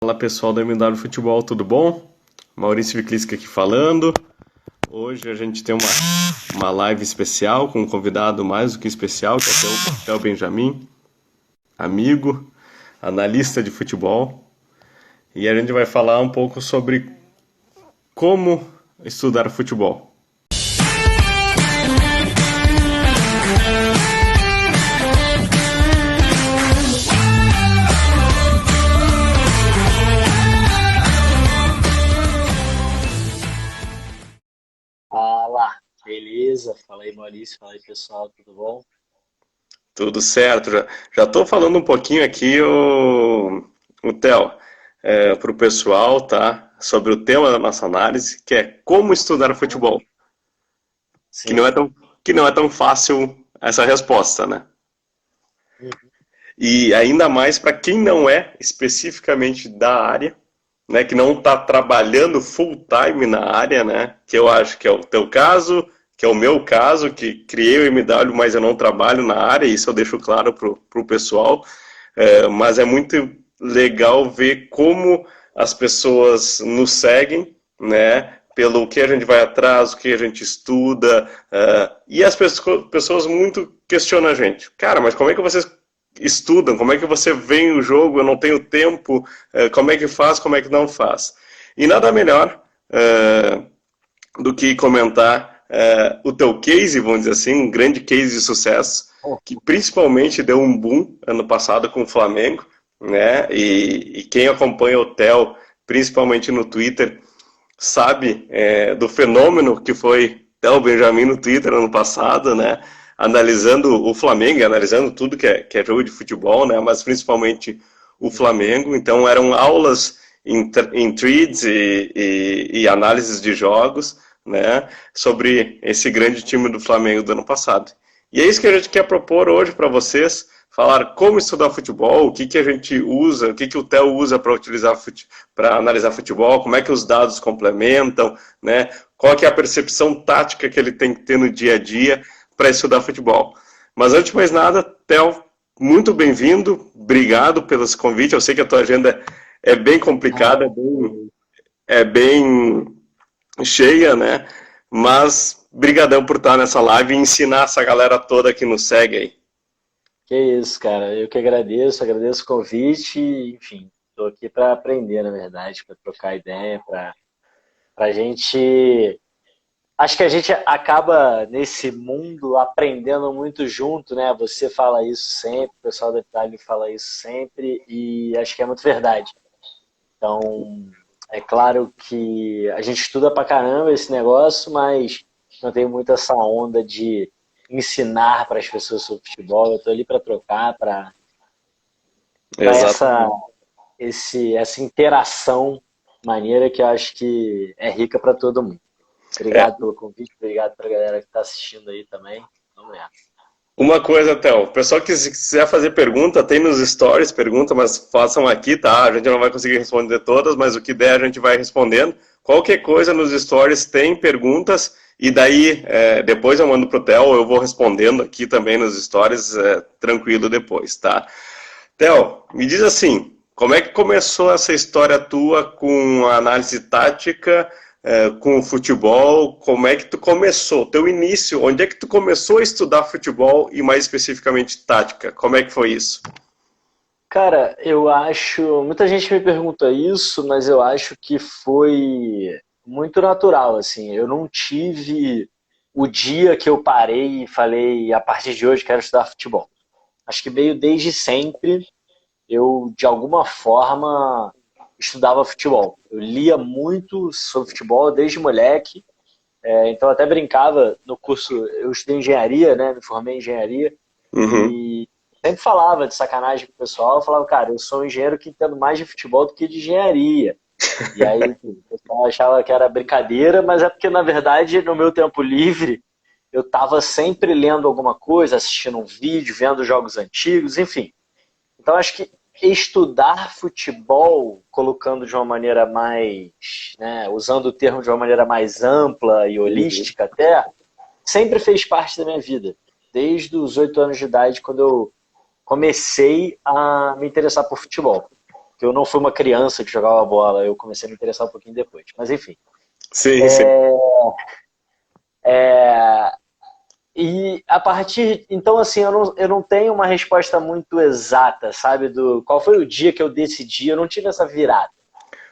Fala pessoal do MW Futebol, tudo bom? Maurício Viclisca aqui falando. Hoje a gente tem uma live especial com um convidado mais do que especial, que é o Theo Benjamin, amigo, analista de futebol. E a gente vai falar um pouco sobre como estudar futebol. Fala, beleza? Fala aí, Maurício. Fala aí, pessoal, tudo bom? Tudo certo. Já estou falando um pouquinho aqui, o Theo, para o pessoal, tá? Sobre o tema da nossa análise, que é como estudar futebol. Que não é Sim. tão, que não é tão fácil essa resposta, né? Uhum. E ainda mais para quem não é especificamente da área, né, que não está trabalhando full time na área, né, que eu acho que é o teu caso, que é o meu caso, que criei o MW, mas eu não trabalho na área, isso eu deixo claro pro pessoal, mas é muito legal ver como as pessoas nos seguem, né, pelo que a gente vai atrás, o que a gente estuda, e as pessoas muito questionam a gente. Cara, mas como é que vocês estudam? Como é que você vê o jogo? Eu não tenho tempo. Como é que faz? Como é que não faz? E nada melhor do que comentar o teu case, vamos dizer assim, um grande case de sucesso, Oh, que principalmente deu um boom ano passado com o Flamengo, né? E quem acompanha o Theo, principalmente no Twitter, sabe do fenômeno que foi Theo Benjamin no Twitter ano passado, né? Analisando o Flamengo e analisando tudo que é jogo de futebol, né? Mas principalmente o Flamengo. Então eram aulas em threads e análises de jogos, né? Sobre esse grande time do Flamengo do ano passado. E é isso que a gente quer propor hoje para vocês, falar como estudar futebol, o que, que a gente usa, o que, que o Theo usa para utilizar para analisar futebol, como é que os dados complementam, né? Qual que é a percepção tática que ele tem que ter no dia a dia para estudar futebol. Mas antes de mais nada, Theo, muito bem-vindo, obrigado pelo esse convite. Eu sei que a tua agenda é bem complicada, é bem cheia, né? Mas brigadão por estar nessa live e ensinar essa galera toda que nos segue aí. que isso, cara. Eu que agradeço o convite. Enfim, estou aqui para aprender, na verdade, para trocar ideia, para gente. Acho que a gente acaba nesse mundo aprendendo muito junto, né? Você fala isso sempre, o pessoal da Itália fala isso sempre, e acho que é muito verdade. Então, é claro que a gente estuda pra caramba esse negócio, mas não tem muito essa onda de ensinar para as pessoas sobre futebol. Eu estou ali para trocar, para Exatamente. essa interação maneira que eu acho que é rica para todo mundo. É, Obrigado pelo convite, obrigado para a galera que está assistindo aí também. Vamos nessa. uma coisa, Theo, o pessoal que se quiser fazer pergunta, tem nos stories pergunta, mas façam aqui, tá? A gente não vai conseguir responder todas, mas o que der a gente vai respondendo. Qualquer coisa nos stories tem perguntas, e daí depois eu mando pro Theo, eu vou respondendo aqui também nos stories, tranquilo depois, tá? Theo, me diz assim, como é que começou essa história tua com a análise tática, com o futebol? Como é que tu começou? Teu início, onde é que tu começou a estudar futebol e mais especificamente tática? Como é que foi isso? Cara, eu acho. Muita gente me pergunta isso, mas eu acho que foi muito natural, assim. Eu não tive o dia que eu parei e falei, a partir de hoje quero estudar futebol. Acho que veio desde sempre. Eu, de alguma forma, estudava futebol. Eu lia muito sobre futebol desde moleque. Então, eu até brincava no curso. Eu estudei engenharia, né? Me formei em engenharia. Uhum. E sempre falava de sacanagem com o pessoal. Eu falava, cara, eu sou um engenheiro que entendo mais de futebol do que de engenharia. E aí, enfim, o pessoal achava que era brincadeira, mas é porque, na verdade, no meu tempo livre, eu estava sempre lendo alguma coisa, assistindo um vídeo, vendo jogos antigos, enfim. Então, acho que estudar futebol, colocando de uma maneira mais, né, usando o termo de uma maneira mais ampla e Uhum. holística até, sempre fez parte da minha vida. Desde os 8 anos de idade, quando eu comecei a me interessar por futebol. porque eu não fui uma criança que jogava bola, eu comecei a me interessar um pouquinho depois. Mas enfim. Sim, sim. E a partir. Então, assim, eu não tenho uma resposta muito exata, sabe? Do qual foi o dia que eu decidi, eu não tive essa virada.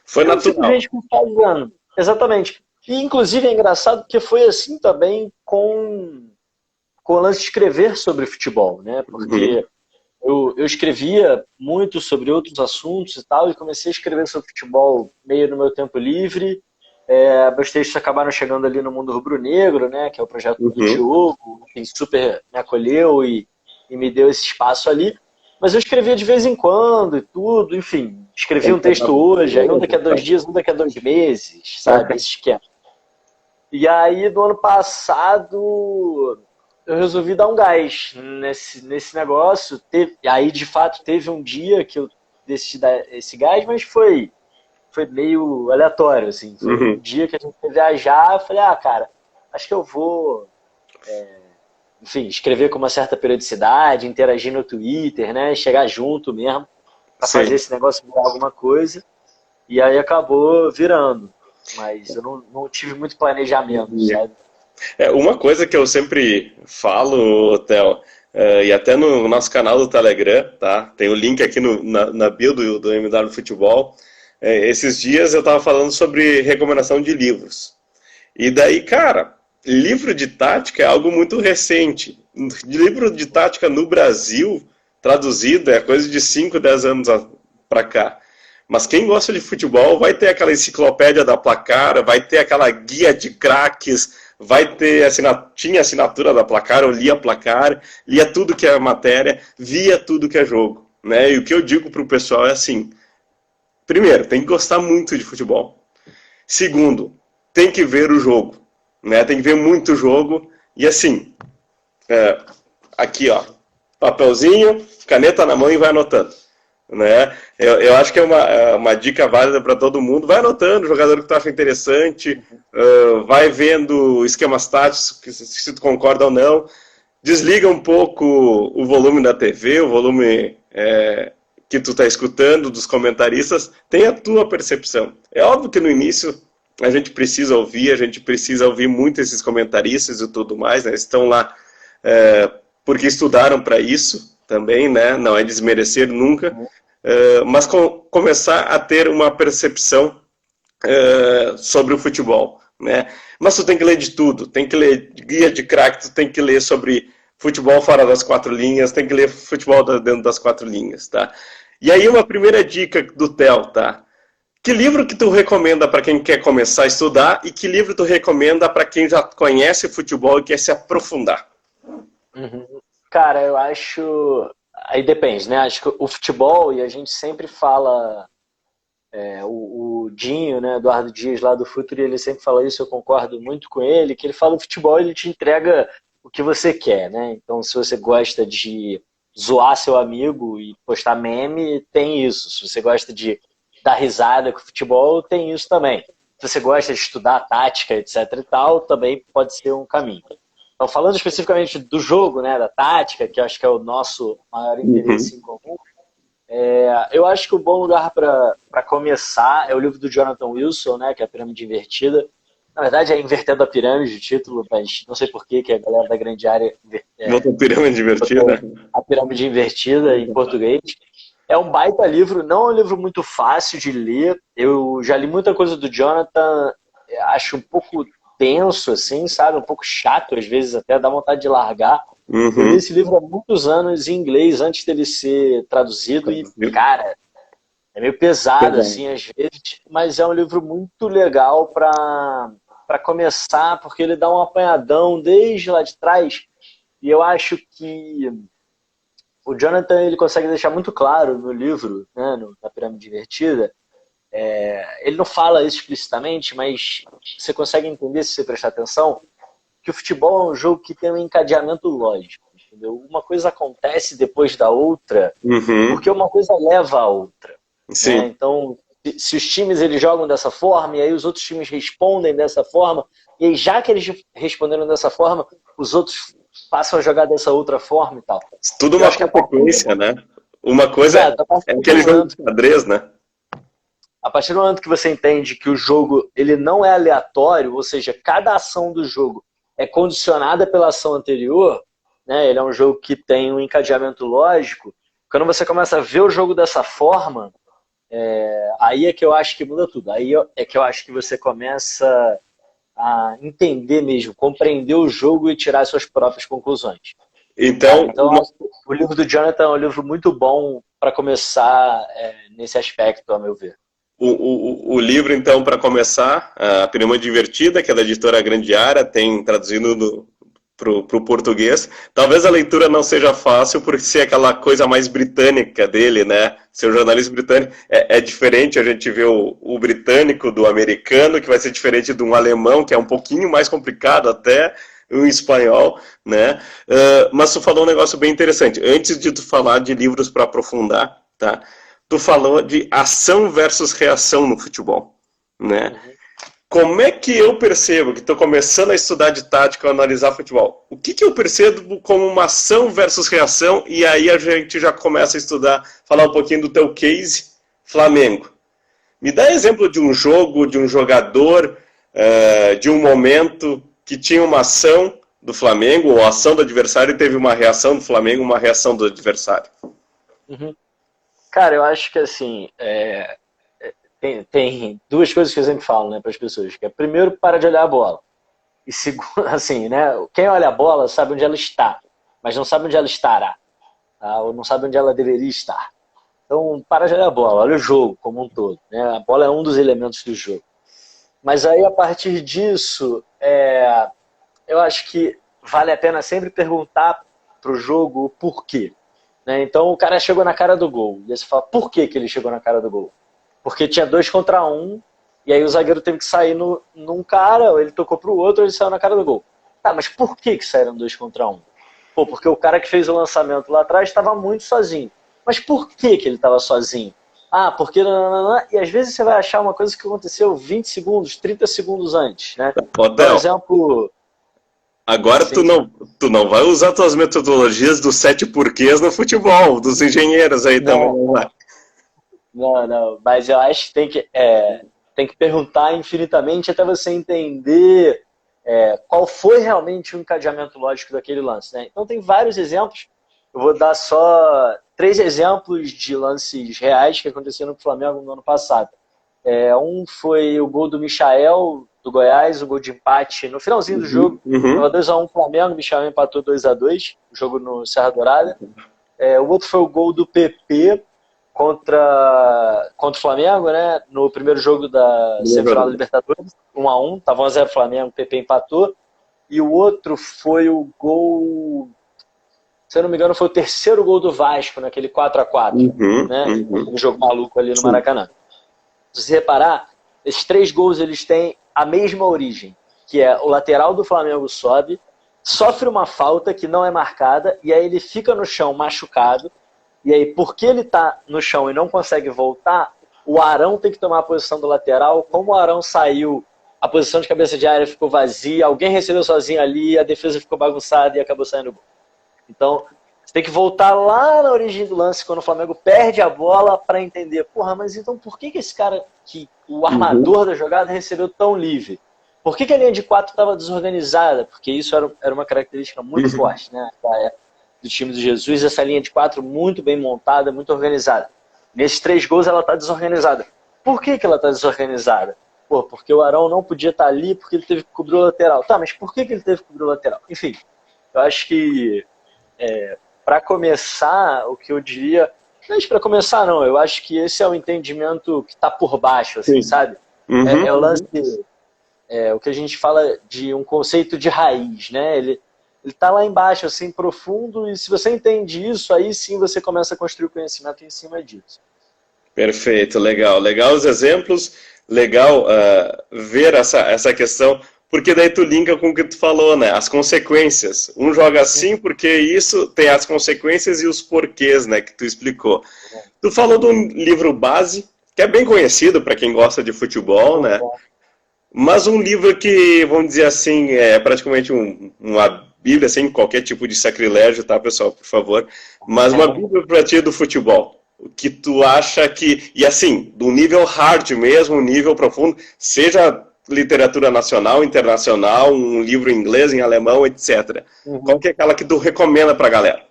Foi Eu natural. simplesmente fui fazendo. Exatamente. E, inclusive, é engraçado porque foi assim também com o lance de escrever sobre futebol, né? Uhum. Porque eu escrevia muito sobre outros assuntos e tal, e comecei a escrever sobre futebol meio no meu tempo livre. Meus textos acabaram chegando ali no Mundo Rubro-Negro, né, que é o projeto do Uhum. Diogo, que super me acolheu e me deu esse espaço ali. Mas eu escrevia de vez em quando e tudo, enfim. Escrevia um texto hoje, aí um daqui a 2 dias, um daqui a 2 meses, sabe? Esse esquema. E aí, do ano passado, eu resolvi dar um gás nesse negócio. E aí, de fato, teve um dia que eu decidi dar esse gás, mas foi meio aleatório, assim. Foi um Uhum. dia que a gente foi viajar, eu falei, cara, acho que eu vou, enfim, escrever com uma certa periodicidade, interagir no Twitter, né? Chegar junto mesmo, para fazer Sim. esse negócio virar alguma coisa. E aí acabou virando. Mas eu não tive muito planejamento, sabe? Uma coisa que eu sempre falo, Theo, e até no nosso canal do Telegram, tá? Tem o link aqui na bio do MW Futebol. Esses dias eu estava falando sobre recomendação de livros. E daí, cara, livro de tática é algo muito recente. Livro de tática no Brasil, traduzido, é coisa de 5, 10 anos para cá. Mas quem gosta de futebol vai ter aquela enciclopédia da Placar, vai ter aquela guia de craques, vai ter tinha assinatura da Placar, eu lia Placar, lia tudo que é matéria, via tudo que é jogo. Né? E o que eu digo pro pessoal é assim: primeiro, tem que gostar muito de futebol. Segundo, tem que ver o jogo. Né? Tem que ver muito jogo. E assim, aqui ó, papelzinho, caneta na mão e vai anotando. Né? Eu acho que uma dica válida para todo mundo. Vai anotando o jogador que tu acha interessante, vai vendo esquemas táticos, se tu concorda ou não. Desliga um pouco o volume da TV, o volume que tu está escutando dos comentaristas, tem a tua percepção. É óbvio que no início a gente precisa ouvir muito esses comentaristas e tudo mais, né? Estão lá porque estudaram para isso também, né? Não é desmerecer nunca, mas começar a ter uma percepção sobre o futebol, né? Mas tu tem que ler de tudo, tem que ler guia de craque, tu tem que ler sobre futebol fora das 4 linhas, tem que ler futebol dentro das 4 linhas, tá? E aí uma primeira dica do Theo, tá? Que livro que tu recomenda para quem quer começar a estudar e que livro tu recomenda para quem já conhece futebol e quer se aprofundar? Uhum. Cara, eu acho. Aí depende, né? Acho que o futebol, e a gente sempre fala. O Dinho, né, Eduardo Dias lá do Futuri, ele sempre fala isso, eu concordo muito com ele, que ele fala o futebol, ele te entrega o que você quer, né? Então, se você gosta de zoar seu amigo e postar meme, tem isso. Se você gosta de dar risada com o futebol, tem isso também. Se você gosta de estudar tática, etc e tal, também pode ser um caminho. Então, falando especificamente do jogo, né, da tática, que eu acho que é o nosso maior Uhum. interesse em comum, eu acho que o bom lugar para começar é o livro do Jonathan Wilson, né, que é a Pirâmide Invertida. Na verdade, é Invertendo a Pirâmide o título, mas não sei por que a galera da grande área Botou pirâmide divertida? botou a Pirâmide Invertida em português. É um baita livro, não é um livro muito fácil de ler. Eu já li muita coisa do Jonathan, acho um pouco denso, assim, sabe? Um pouco chato, às vezes até dá vontade de largar. Eu li Uhum. esse livro há muitos anos em inglês, antes dele ser traduzido, e, cara, é meio pesado, assim, às vezes, mas é um livro muito legal para começar, porque ele dá um apanhadão desde lá de trás, e eu acho que o Jonathan ele consegue deixar muito claro no livro, né, na Pirâmide Invertida, ele não fala isso explicitamente, mas você consegue entender se você prestar atenção, que o futebol é um jogo que tem um encadeamento lógico, entendeu? Uma coisa acontece depois da outra, Uhum. porque uma coisa leva a outra, né? Sim. Então, se os times eles jogam dessa forma, e aí os outros times respondem dessa forma, e aí já que eles responderam dessa forma, os outros passam a jogar dessa outra forma e tal. Tudo Eu uma acho que a partir do consequência, né? Uma coisa exato, a partir é do aquele jogo de momento xadrez, né? A partir do momento que você entende que o jogo ele não é aleatório, ou seja, cada ação do jogo é condicionada pela ação anterior, né? Ele é um jogo que tem um encadeamento lógico. Quando você começa a ver o jogo dessa forma, aí é que eu acho que muda tudo. Aí é que eu acho que você começa a entender mesmo, compreender o jogo e tirar suas próprias conclusões. Então, O livro do Jonathan é um livro muito bom para começar nesse aspecto, a meu ver. O livro, então, para começar, a Pirâmide Invertida, que é da editora Grande Área, tem traduzido para o português. Talvez a leitura não seja fácil, por ser aquela coisa mais britânica dele, né? Ser um jornalista britânico é diferente, a gente vê o britânico do americano, que vai ser diferente de um alemão, que é um pouquinho mais complicado até, um espanhol, né? Mas tu falou um negócio bem interessante. Antes de tu falar de livros para aprofundar, tá? Tu falou de ação versus reação no futebol, né? Como é que eu percebo que estou começando a estudar de tática ou analisar futebol? O que eu percebo como uma ação versus reação? E aí a gente já começa a estudar, falar um pouquinho do teu case Flamengo. Me dá exemplo de um jogo, de um jogador, de um momento que tinha uma ação do Flamengo, ou ação do adversário, e teve uma reação do Flamengo, uma reação do adversário. Uhum. Cara, eu acho que assim, tem duas coisas que eu sempre falo, né, para as pessoas, que é primeiro, para de olhar a bola. E segundo, assim, né, quem olha a bola sabe onde ela está, mas não sabe onde ela estará, tá? Ou não sabe onde ela deveria estar. Então, para de olhar a bola, olha o jogo como um todo, né? A bola é um dos elementos do jogo. Mas aí, a partir disso, eu acho que vale a pena sempre perguntar para o jogo o porquê. Né? Então o cara chegou na cara do gol. E aí você fala, por que ele chegou na cara do gol? Porque tinha 2 contra 1, e aí o zagueiro teve que sair num cara, ou ele tocou pro outro, ou ele saiu na cara do gol. Tá, mas por que saíram 2 contra 1? Pô, porque o cara que fez o lançamento lá atrás estava muito sozinho. Mas por que ele estava sozinho? Ah, porque... E às vezes você vai achar uma coisa que aconteceu 20 segundos, 30 segundos antes. Né? Por exemplo... Agora tu não vai usar tuas metodologias dos 7 porquês no futebol, dos engenheiros aí também. Não, mas eu acho que tem que perguntar infinitamente até você entender qual foi realmente o encadeamento lógico daquele lance. Né? Então tem vários exemplos, eu vou dar só 3 exemplos de lances reais que aconteceram no Flamengo no ano passado. Um foi o gol do Michael, do Goiás, o gol de empate no finalzinho do jogo. Estava 2-1 Flamengo, o Michael empatou 2-2, o jogo no Serra Dourada. O outro foi o gol do PP contra o Flamengo, né? No primeiro jogo da semifinal da Libertadores, 1-1, estava 1-0 Flamengo, o PP empatou. E o outro foi o gol, se eu não me engano, foi o terceiro gol do Vasco, naquele 4-4, né? Um jogo maluco ali no Maracanã. Se você reparar, esses 3 gols eles têm a mesma origem, que é o lateral do Flamengo sobe, sofre uma falta que não é marcada, e aí ele fica no chão machucado, e aí porque ele está no chão e não consegue voltar, o Arão tem que tomar a posição do lateral. Como o Arão saiu, a posição de cabeça de área ficou vazia, alguém recebeu sozinho ali, a defesa ficou bagunçada e acabou saindo gol. Então, você tem que voltar lá na origem do lance, quando o Flamengo perde a bola, para entender, porra, mas então por que esse cara, o armador da jogada, recebeu tão livre? Por que a linha de 4 estava desorganizada? Porque isso era uma característica muito forte, né, do time do Jesus, essa linha de 4 muito bem montada, muito organizada. Nesses 3 gols ela está desorganizada. Por que ela está desorganizada? Pô, porque o Arão não podia estar ali, porque ele teve que cobrir o lateral. Tá, mas por que ele teve que cobrir o lateral? Enfim, eu acho que para começar, o que eu diria... Não é para começar, não. Eu acho que esse é o entendimento que está por baixo, assim, sabe? É o lance... o que a gente fala de um conceito de raiz, né? Ele está lá embaixo, assim, profundo, e se você entende isso, aí sim você começa a construir o conhecimento em cima disso. Perfeito, legal. Legal os exemplos, legal ver essa questão, porque daí tu linka com o que tu falou, né? As consequências. Um joga assim porque isso tem as consequências e os porquês, né? Que tu explicou. Tu falou de um livro base, que é bem conhecido para quem gosta de futebol, né? Mas um livro que, vamos dizer assim, é praticamente uma Bíblia, sem qualquer tipo de sacrilégio, tá, pessoal, por favor? Mas uma Bíblia para ti do futebol. que tu acha que, e assim, do nível hard mesmo, nível profundo, seja literatura nacional, internacional, um livro em inglês, em alemão, etc. Qual que é aquela que tu recomenda pra galera?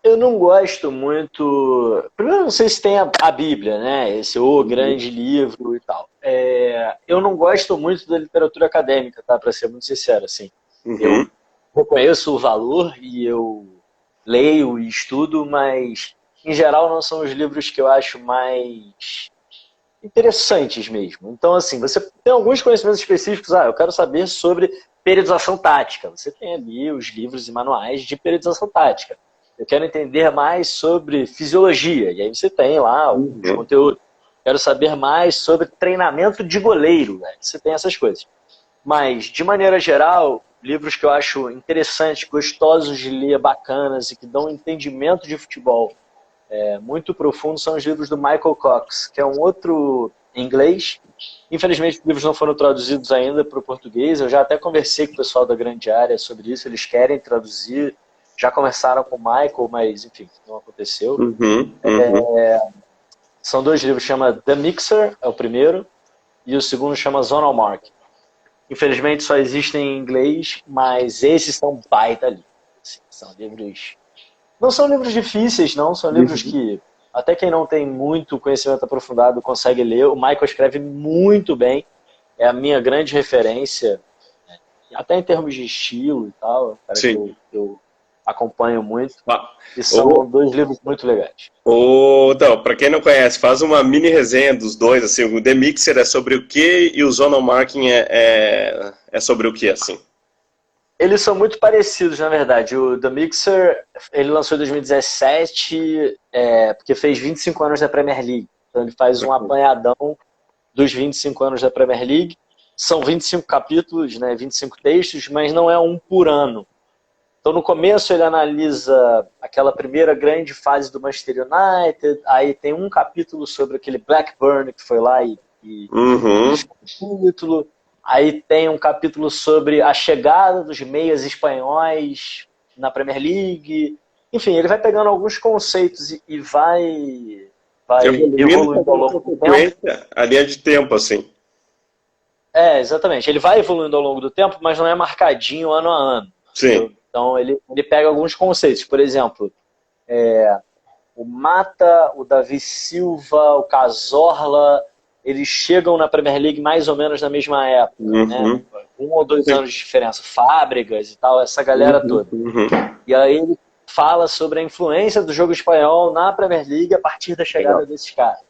Eu não gosto muito. Primeiro, não sei se tem a Bíblia, né? Esse O Grande Livro e tal. Eu não gosto muito da literatura acadêmica, tá? Para ser muito sincero, assim. Eu Uhum. reconheço o valor e eu leio e estudo, mas em geral não são os livros que eu acho mais interessantes mesmo. Então, assim, você tem alguns conhecimentos específicos. Eu quero saber sobre periodização tática. Você tem ali os livros e manuais de periodização tática. Eu quero entender mais sobre fisiologia. E aí você tem lá os Uhum. conteúdos. Quero saber mais sobre treinamento de goleiro. Né? Você tem essas coisas. Mas, de maneira geral, livros que eu acho interessantes, gostosos de ler, bacanas e que dão um entendimento de futebol muito profundo são os livros do Michael Cox, que é um outro em inglês. Infelizmente, os livros não foram traduzidos ainda para o português. Eu já até conversei com o pessoal da Grande Área sobre isso. Eles querem traduzir. Já conversaram com o Michael, mas, enfim, não aconteceu. Uhum. Uhum. São dois livros, chama The Mixer, é o primeiro, e o segundo chama Zonal Mark. Infelizmente, só existem em inglês, mas esses são baita livros. Assim, são livros... Não são livros difíceis, não. São livros Uhum. que até quem não tem muito conhecimento aprofundado consegue ler. O Michael escreve muito bem. É a minha grande referência, até em termos de estilo e tal. Cara que Sim. eu acompanho muito. Ah, E são dois livros muito legais. então, para quem não conhece, faz uma mini resenha dos dois, assim, o The Mixer é sobre o que e o Zonal Marking é sobre o que, assim? Eles são muito parecidos, na verdade. O The Mixer, ele lançou em 2017, porque fez 25 anos da Premier League. Então ele faz um apanhadão dos 25 anos da Premier League. São 25 capítulos, né, 25 textos, mas não é um por ano. Então no começo ele analisa aquela primeira grande fase do Manchester United, aí tem um capítulo sobre aquele Blackburn que foi lá e Uhum. o título. Aí tem um capítulo sobre a chegada dos meias espanhóis na Premier League. Enfim, ele vai pegando alguns conceitos e vai Evoluindo evoluindo ao com longo do tempo. consequência a linha de tempo, assim. Exatamente. Ele vai evoluindo ao longo do tempo, mas não é marcadinho ano a ano. Sim. Entendeu? Então ele pega alguns conceitos. Por exemplo, o Mata, o Davi Silva, o Cazorla, eles chegam na Premier League mais ou menos na mesma época, né? Uhum. 1 ou 2 Sim. anos de diferença. Fábricas e tal, essa galera Uhum. toda. Uhum. E aí ele fala sobre a influência do jogo espanhol na Premier League a partir da chegada Legal. desses caras.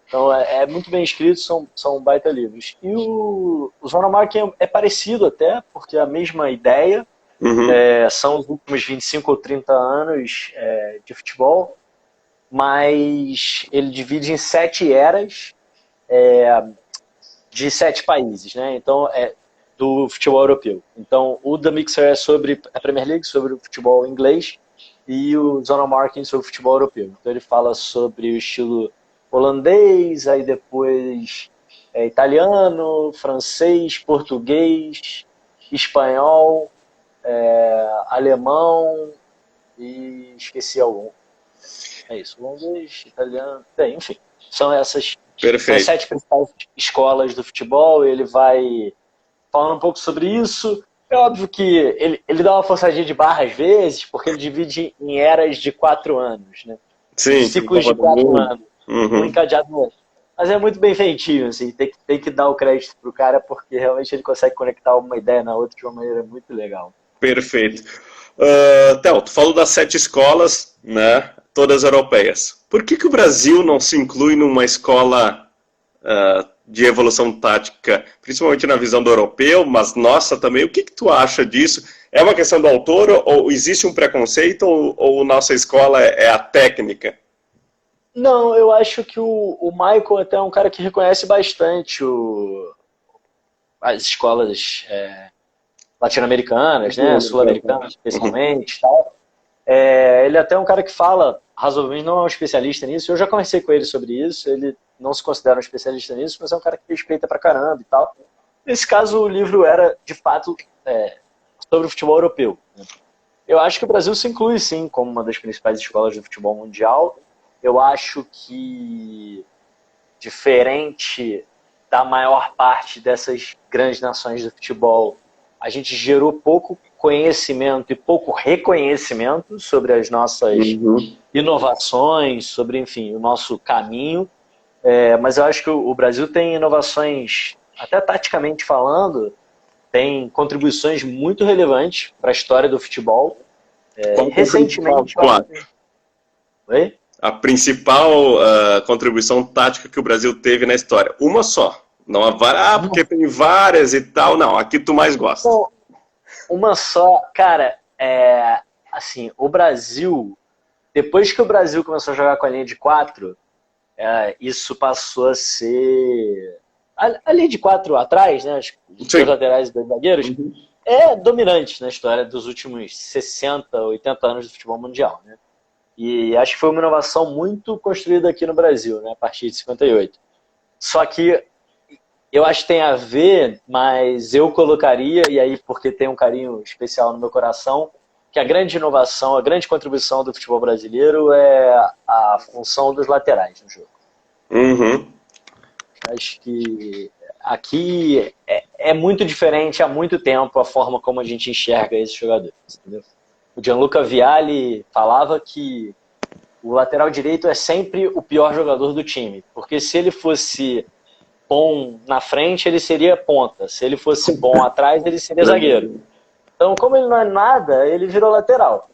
Então é muito bem escrito, são baita livros. E o Zona Mark é parecido até, porque é a mesma ideia. Uhum. São os últimos 25 ou 30 anos de futebol, mas ele divide em 7 eras de 7 países, né? Então, do futebol europeu. Então, o The Mixer é sobre a Premier League, sobre o futebol inglês, e o Zonal Marking sobre o futebol europeu. Então, ele fala sobre o estilo holandês, aí depois italiano, francês, português, espanhol, alemão e esqueci algum. É isso, holandês, italiano, enfim. São as Perfeito. 7 principais escolas do futebol, ele vai falando um pouco sobre isso. É óbvio que ele dá uma forçadinha de barra às vezes, porque ele divide em eras de 4 anos, né? Em Sim, que ciclos de Copa do 4 Mundo. anos, um Uhum. encadeado no outro. Mas é muito bem feitinho, assim, tem que dar o crédito pro cara, porque realmente ele consegue conectar uma ideia na outra de uma maneira muito legal. Perfeito. Theo, tu falou das 7 escolas, né? Todas europeias. Por que o Brasil não se inclui numa escola de evolução tática, principalmente na visão do europeu, mas nossa também? O que tu acha disso? É uma questão do autor ou existe um preconceito ou nossa escola é a técnica? Não, eu acho que o Michael até é um cara que reconhece bastante as escolas latino-americanas, né, sul-americanas Uhum. especialmente, tal. Ele até é um cara que fala, razoavelmente não é um especialista nisso. Eu já conversei com ele sobre isso. Ele não se considera um especialista nisso, mas é um cara que respeita pra caramba e tal. Nesse caso, o livro era de fato sobre o futebol europeu. Eu acho que o Brasil se inclui sim como uma das principais escolas de futebol mundial. eu acho que, diferente da maior parte dessas grandes nações do futebol, a gente gerou pouco conhecimento e pouco reconhecimento sobre as nossas inovações, sobre, enfim, o nosso caminho. Mas eu acho que o Brasil tem inovações, até taticamente falando, tem contribuições muito relevantes para a história do futebol. Recentemente... Oi? A principal contribuição tática que o Brasil teve na história. Uma só. Não há porque tem várias e tal. Não, a que tu mais gosta. Bom, uma só. Cara, assim, o Brasil... Depois que o Brasil começou a jogar com a linha de 4, isso passou a ser... A linha de 4 atrás, né, os dois laterais e dois zagueiros, é dominante na história dos últimos 60, 80 anos do futebol mundial, né? E acho que foi uma inovação muito construída aqui no Brasil, né, a partir de 58. Só que eu acho que tem a ver, mas eu colocaria, e aí porque tem um carinho especial no meu coração, que a grande inovação, a grande contribuição do futebol brasileiro é a função dos laterais no jogo. Acho que aqui é muito diferente há muito tempo a forma como a gente enxerga esses jogadores, entendeu? O Gianluca Vialli falava que o lateral direito é sempre o pior jogador do time, porque se ele fosse bom na frente, ele seria ponta. Se ele fosse bom atrás, ele seria zagueiro. Então, como ele não é nada, ele virou lateral.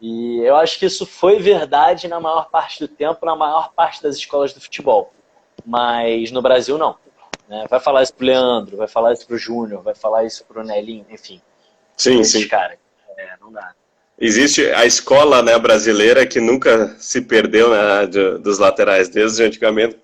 E eu acho que isso foi verdade na maior parte do tempo, na maior parte das escolas do futebol. Mas no Brasil, não. Né? Vai falar isso pro Leandro, vai falar isso pro Júnior, vai falar isso pro Nelinho, enfim. Sim, esses caras. Não dá. Existe a escola, né, brasileira que nunca se perdeu, né, dos laterais, desde antigamente,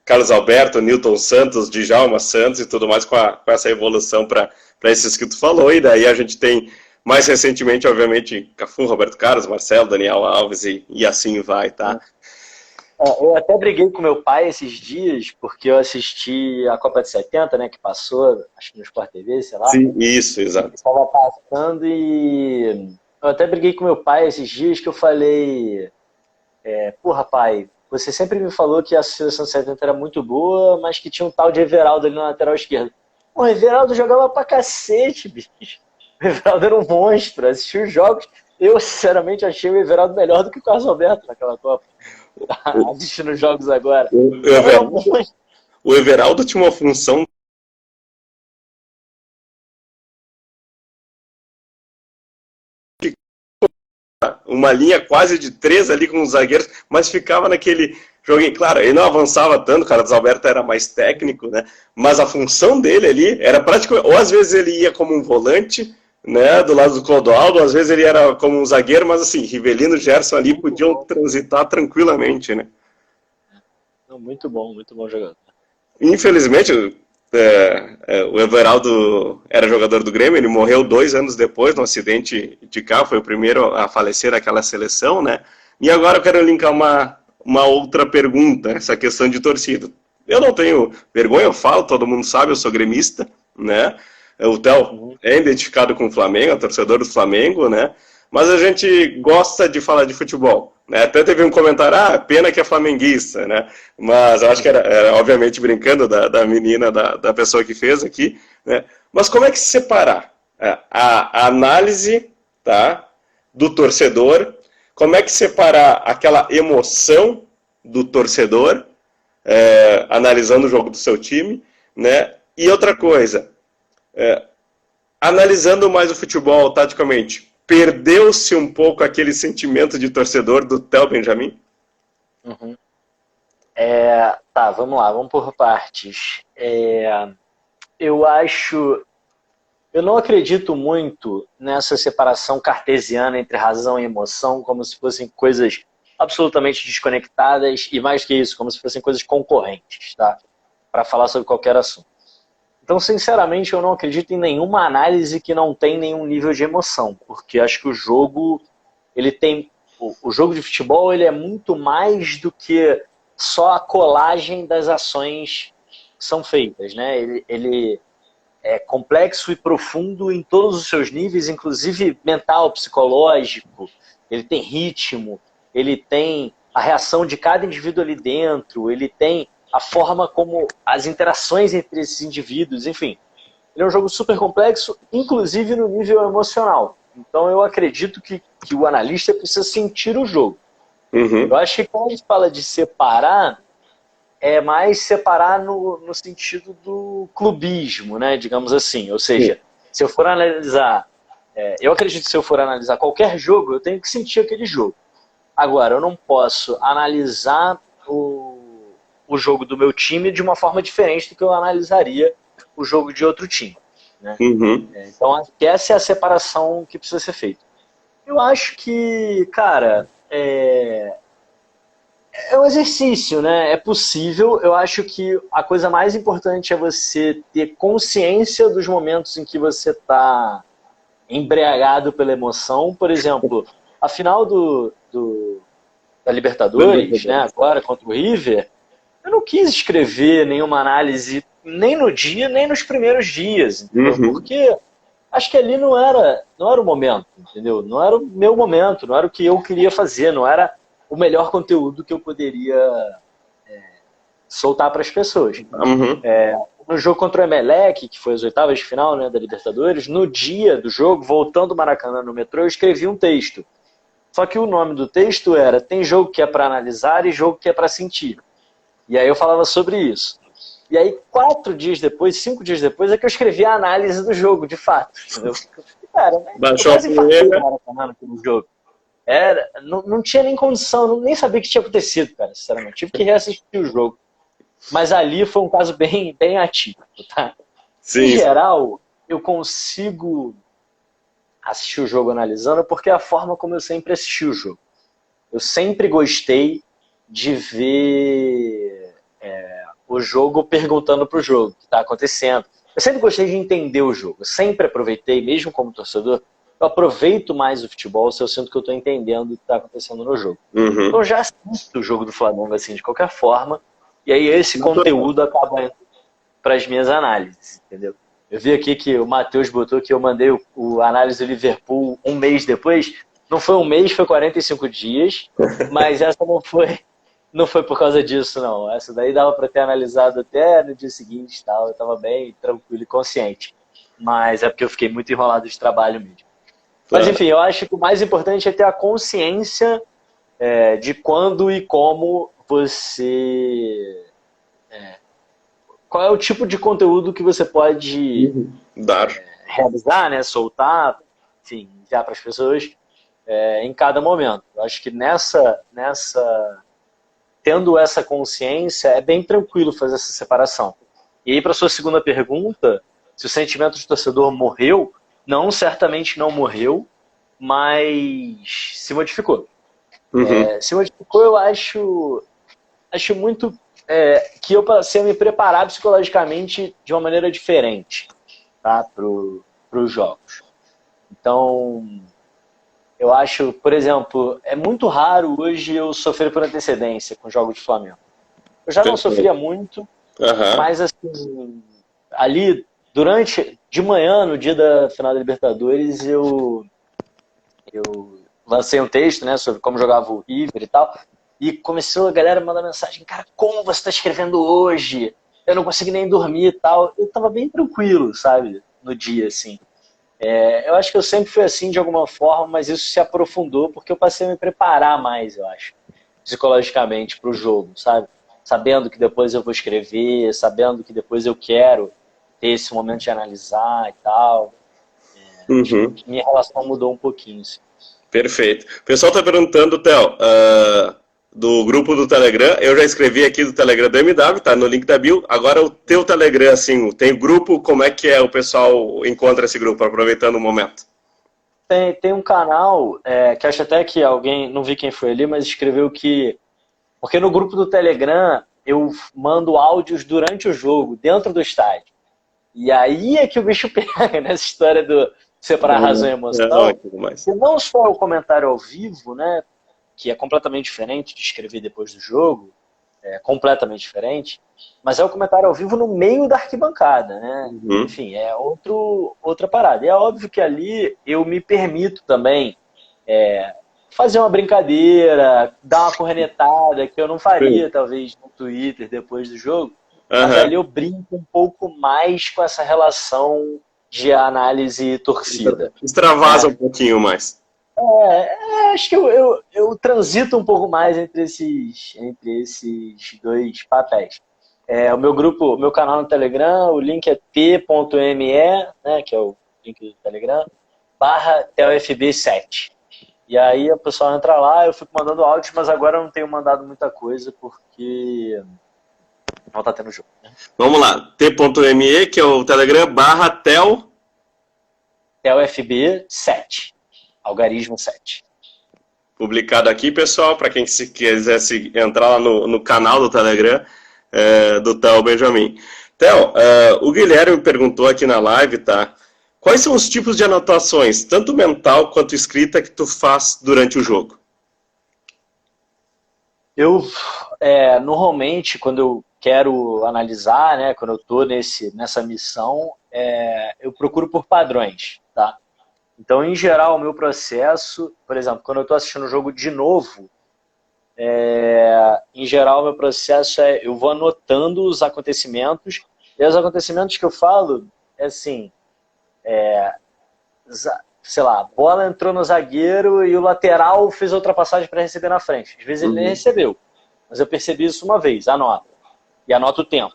Carlos Alberto, Newton Santos, Djalma Santos e tudo mais, com essa evolução para esses que tu falou, e daí a gente tem, mais recentemente, obviamente, Cafu, Roberto Carlos, Marcelo, Daniel Alves e assim vai, tá? Eu até briguei com meu pai esses dias, porque eu assisti a Copa de 70, né, que passou, acho que no Sport TV, sei lá. Sim, isso, exato. Estava passando e... Eu até briguei com meu pai esses dias que eu falei, porra, pai, você sempre me falou que a seleção de 70 era muito boa, mas que tinha um tal de Everaldo ali na lateral esquerda. O Everaldo jogava pra cacete, bicho. O Everaldo era um monstro, assistiu os jogos. Eu, sinceramente, achei o Everaldo melhor do que o Carlos Alberto naquela Copa. Assistindo os jogos agora. O Everaldo tinha uma função uma linha quase de 3 ali com os zagueiros, mas ficava naquele joguinho. Claro, ele não avançava tanto, o Carlos Alberto era mais técnico, né? Mas a função dele ali era praticamente, ou às vezes ele ia como um volante, né, do lado do Clodoaldo, às vezes ele era como um zagueiro, mas assim, Rivelino e Gerson ali podiam transitar tranquilamente, né? Muito bom jogador. Infelizmente, o Everaldo era jogador do Grêmio, ele morreu 2 anos depois no acidente de carro, foi o primeiro a falecer naquela seleção, né? E agora eu quero linkar uma outra pergunta, essa questão de torcida. Eu não tenho vergonha, eu falo, todo mundo sabe, eu sou gremista, né? O Theo é identificado com o Flamengo, é torcedor do Flamengo, né? Mas a gente gosta de falar de futebol. Né? Até teve um comentário, pena que é flamenguista, né? Mas eu acho que era obviamente brincando da menina, da pessoa que fez aqui, né? Mas como é que se separar a análise, tá, do torcedor, como é que separar aquela emoção do torcedor, analisando o jogo do seu time, né? E outra coisa, analisando mais o futebol taticamente, perdeu-se um pouco aquele sentimento de torcedor do Theo Benjamin? Tá, vamos lá, vamos por partes. Eu não acredito muito nessa separação cartesiana entre razão e emoção, como se fossem coisas absolutamente desconectadas e, mais que isso, como se fossem coisas concorrentes, tá? Para falar sobre qualquer assunto. Então, sinceramente, eu não acredito em nenhuma análise que não tem nenhum nível de emoção, porque acho que o jogo, o jogo de futebol, ele é muito mais do que só a colagem das ações que são feitas, né? Ele é complexo e profundo em todos os seus níveis, inclusive mental, psicológico. Ele tem ritmo, ele tem a reação de cada indivíduo ali dentro, ele tem a forma como as interações entre esses indivíduos, enfim. Ele é um jogo super complexo, inclusive no nível emocional. Então eu acredito que o analista precisa sentir o jogo. Eu acho que quando a gente fala de separar, é mais separar no sentido do clubismo, né? Digamos assim. Ou seja, se eu for analisar, eu acredito que se eu for analisar qualquer jogo, eu tenho que sentir aquele jogo. Agora, eu não posso analisar o jogo do meu time de uma forma diferente do que eu analisaria o jogo de outro time, né? Então, acho que essa é a separação que precisa ser feita. Eu acho que, cara, é um exercício, né? É possível. Eu acho que a coisa mais importante é você ter consciência dos momentos em que você está embriagado pela emoção. Por exemplo, a final da Libertadores, né, agora contra o River, eu não quis escrever nenhuma análise nem no dia, nem nos primeiros dias, entendeu? Porque acho que ali não era o momento, entendeu? Não era o meu momento, não era o que eu queria fazer, não era o melhor conteúdo que eu poderia soltar para as pessoas. No jogo contra o Emelec, que foi as oitavas de final, né, da Libertadores, no dia do jogo, voltando do Maracanã no metrô, eu escrevi um texto. Só que o nome do texto era "Tem jogo que é para analisar e jogo que é para sentir". E aí eu falava sobre isso. E aí 4 dias depois, 5 dias depois, é que eu escrevi a análise do jogo, de fato. Entendeu? Cara, né? Baixou a poeira. No jogo. Não tinha nem condição, nem sabia o que tinha acontecido, cara, sinceramente. Tive que reassistir o jogo. Mas ali foi um caso bem, bem atípico, tá? Sim. Em geral, eu consigo assistir o jogo analisando porque é a forma como eu sempre assisti o jogo. Eu sempre gostei de ver o jogo perguntando pro jogo o que está acontecendo. Eu sempre gostei de entender o jogo. Eu sempre aproveitei, mesmo como torcedor, eu aproveito mais o futebol se eu sinto que eu estou entendendo o que está acontecendo no jogo. Então eu já assisto o jogo do Flamengo assim de qualquer forma, e aí esse conteúdo acaba indo para as minhas análises, entendeu? Eu vi aqui que o Matheus botou que eu mandei o análise do Liverpool um mês depois. Não foi um mês, foi 45 dias, mas essa não foi por causa disso, não. Essa daí dava para ter analisado até no dia seguinte, tal. Eu estava bem tranquilo e consciente. Mas é porque eu fiquei muito enrolado de trabalho mesmo. Mas enfim, eu acho que o mais importante é ter a consciência de quando e como você... qual é o tipo de conteúdo que você pode realizar, né, soltar, enfim, enviar para as pessoas em cada momento. Eu acho que tendo essa consciência, é bem tranquilo fazer essa separação. E aí, para a sua segunda pergunta, se o sentimento de torcedor morreu, não, certamente não morreu, mas se modificou. Se modificou, eu acho muito que eu passei a me preparar psicologicamente de uma maneira diferente, tá, para os jogos. Então, eu acho, por exemplo, é muito raro hoje eu sofrer por antecedência com jogos de Flamengo. Eu já não sofria muito, mas assim, ali, de manhã, no dia da final da Libertadores, eu lancei um texto, né, sobre como jogava o River e tal, e começou a galera a mandar mensagem: cara, como você está escrevendo hoje? Eu não consegui nem dormir e tal. Eu tava bem tranquilo, sabe, no dia, assim. Eu acho que eu sempre fui assim de alguma forma, mas isso se aprofundou porque eu passei a me preparar mais, eu acho, psicologicamente para o jogo, sabe? Sabendo que depois eu vou escrever, sabendo que depois eu quero ter esse momento de analisar e tal. Acho que minha relação mudou um pouquinho, assim. Perfeito. O pessoal está perguntando, Theo, do grupo do Telegram. Eu já escrevi aqui do Telegram do MW, tá no link da bio. Agora o teu Telegram, assim, tem grupo, como é que o pessoal encontra esse grupo, aproveitando o momento? Tem um canal, que acho até que alguém, não vi quem foi ali, mas escreveu que... Porque no grupo do Telegram eu mando áudios durante o jogo, dentro do estádio. E aí é que o bicho pega nessa história do separar razão e emoção. E não só o comentário ao vivo, né, que é completamente diferente de escrever depois do jogo, completamente diferente, mas é o comentário ao vivo no meio da arquibancada, né? Enfim, é outra parada. E é óbvio que ali eu me permito também fazer uma brincadeira, dar uma cornetada, que eu não faria, talvez, no Twitter depois do jogo. Mas ali eu brinco um pouco mais com essa relação de análise torcida. Extravasa um pouquinho mais. Acho que eu transito um pouco mais entre esses dois papéis. O meu grupo, o meu canal no Telegram, o link é t.me, né, que é o link do Telegram, /TelFB7. E aí a pessoa entra lá, eu fico mandando áudios, mas agora eu não tenho mandado muita coisa porque não tá tendo jogo. Né? Vamos lá, t.me, que é o Telegram, TelFB7, algarismo 7. Publicado aqui, pessoal, para quem quiser entrar lá no canal do Telegram do Theo Benjamin. Theo, o Guilherme perguntou aqui na live, tá? Quais são os tipos de anotações, tanto mental quanto escrita, que tu faz durante o jogo? Eu, normalmente, quando eu quero analisar, né, quando eu estou nessa missão, eu procuro por padrões, tá? Então, em geral, o meu processo, por exemplo, quando eu estou assistindo o jogo de novo, em geral, o meu processo eu vou anotando os acontecimentos, e os acontecimentos que eu falo, assim, sei lá, a bola entrou no zagueiro e o lateral fez a ultrapassagem para receber na frente. Às vezes ele nem recebeu, mas eu percebi isso uma vez, anota. E anota o tempo.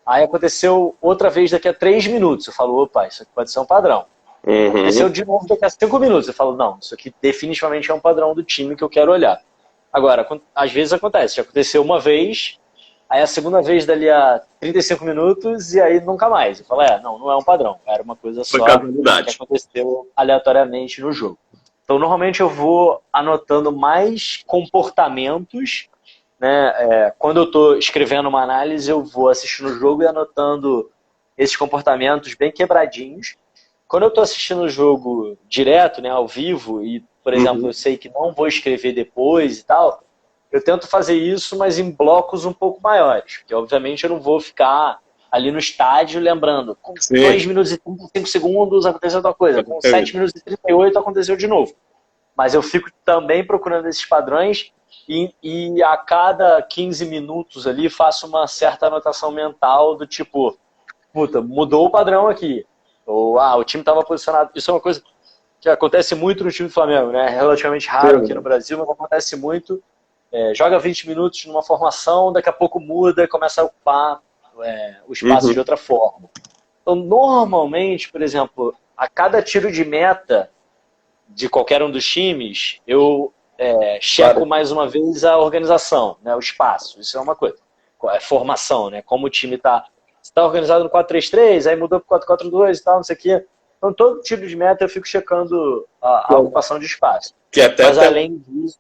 Aí aconteceu outra vez daqui a 3 minutos, eu falo, opa, isso aqui pode ser um padrão. Aconteceu de novo daqui a 5 minutos. Eu falo, não, isso aqui definitivamente é um padrão do time que eu quero olhar. Agora, às vezes acontece. Já aconteceu uma vez, aí a segunda vez dali a 35 minutos e aí nunca mais. Eu falo, não é um padrão. Era uma coisa só que aconteceu aleatoriamente no jogo. Então, normalmente eu vou anotando mais comportamentos, né? Quando eu estou escrevendo uma análise, eu vou assistindo o jogo e anotando esses comportamentos bem quebradinhos. Quando eu estou assistindo o jogo direto, né, ao vivo, e, por exemplo, eu sei que não vou escrever depois e tal, eu tento fazer isso, mas em blocos um pouco maiores. Porque, obviamente, eu não vou ficar ali no estádio lembrando, com 2 minutos e 35 segundos aconteceu outra coisa, com 7 minutos e 38 aconteceu de novo. Mas eu fico também procurando esses padrões e a cada 15 minutos ali faço uma certa anotação mental do tipo, puta, mudou o padrão aqui. Ou, o time estava posicionado. Isso é uma coisa que acontece muito no time do Flamengo, né? Relativamente raro aqui no Brasil, mas acontece muito. Joga 20 minutos numa formação, daqui a pouco muda e começa a ocupar o espaço de outra forma. Então, normalmente, por exemplo, a cada tiro de meta de qualquer um dos times, eu checo mais uma vez a organização, né? O espaço. Isso é uma coisa. Formação, né? Como o time está... está organizado no 4-3-3, aí mudou para 4-4-2 e tal, não sei o quê. Então, todo tiro de meta eu fico checando a ocupação de espaço. Mas, além disso,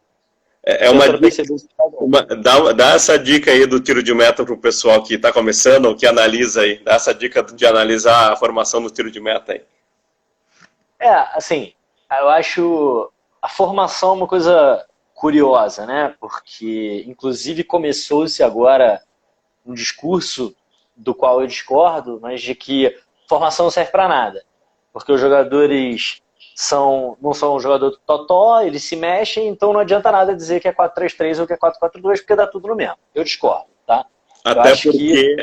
dá essa dica aí do tiro de meta para o pessoal que está começando ou que analisa aí. Dá essa dica de analisar a formação do tiro de meta aí. Assim, eu acho a formação uma coisa curiosa, né? Porque, inclusive, começou-se agora um discurso do qual eu discordo, mas de que formação não serve para nada. Porque os jogadores não são um jogador totó, eles se mexem, então não adianta nada dizer que é 4-3-3 ou que é 4-4-2, porque dá tudo no mesmo. Eu discordo, tá? Até porque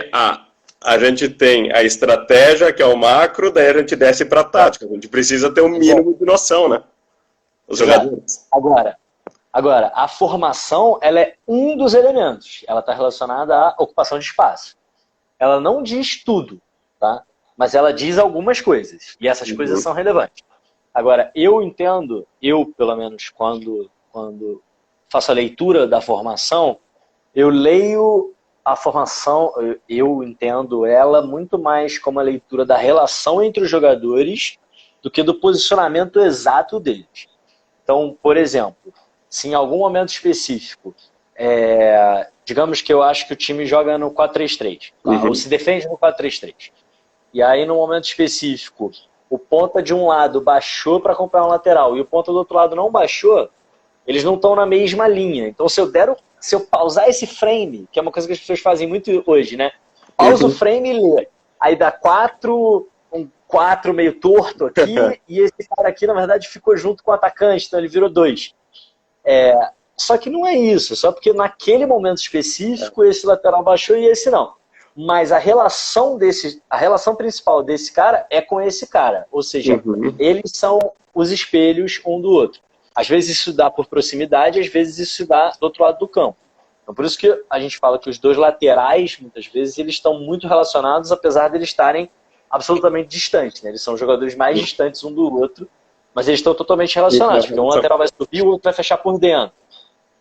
a gente tem a estratégia, que é o macro, daí a gente desce para a tática. A gente precisa ter um mínimo de noção, né? Os jogadores. Agora, a formação, ela é um dos elementos. Ela está relacionada à ocupação de espaço. Ela não diz tudo, tá? Mas ela diz algumas coisas. E essas coisas são relevantes. Agora, eu entendo, pelo menos, quando faço a leitura da formação, eu leio a formação, eu entendo ela muito mais como a leitura da relação entre os jogadores do que do posicionamento exato deles. Então, por exemplo, se em algum momento específico, digamos que eu acho que o time joga no 4-3-3, ou se defende no 4-3-3. E aí, no momento específico, o ponta de um lado baixou para acompanhar um lateral e o ponta do outro lado não baixou, eles não estão na mesma linha. Então, se eu pausar esse frame, que é uma coisa que as pessoas fazem muito hoje, né? Pausa o frame e lê. Aí dá 4, um 4 meio torto aqui, e esse cara aqui, na verdade, ficou junto com o atacante, então ele virou 2. Só que não é isso, só porque naquele momento específico esse lateral baixou e esse não. Mas a relação principal desse cara é com esse cara. Ou seja, eles são os espelhos um do outro. Às vezes isso dá por proximidade, às vezes isso dá do outro lado do campo. Então por isso que a gente fala que os dois laterais, muitas vezes, eles estão muito relacionados, apesar de eles estarem absolutamente distantes, né? Eles são jogadores mais distantes um do outro, mas eles estão totalmente relacionados, porque um lateral vai subir, o outro vai fechar por dentro.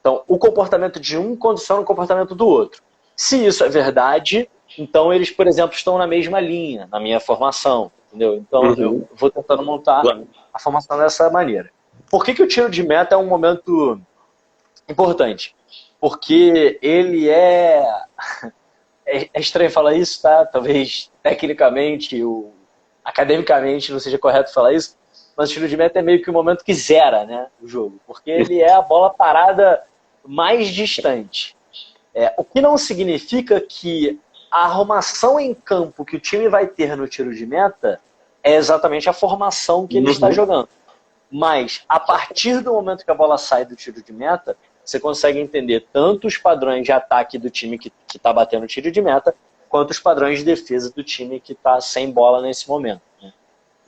Então, o comportamento de um condiciona o comportamento do outro. Se isso é verdade, então eles, por exemplo, estão na mesma linha, na minha formação, entendeu? Então, eu vou tentando montar a formação dessa maneira. Por que o tiro de meta é um momento importante? Porque ele é estranho falar isso, tá? Talvez tecnicamente, academicamente não seja correto falar isso, mas o tiro de meta é meio que o momento que zera, né, o jogo. Porque ele é a bola parada mais distante. O que não significa que a arrumação em campo que o time vai ter no tiro de meta é exatamente a formação que ele está jogando. Mas, a partir do momento que a bola sai do tiro de meta, você consegue entender tanto os padrões de ataque do time que está batendo o tiro de meta, quanto os padrões de defesa do time que está sem bola nesse momento, né?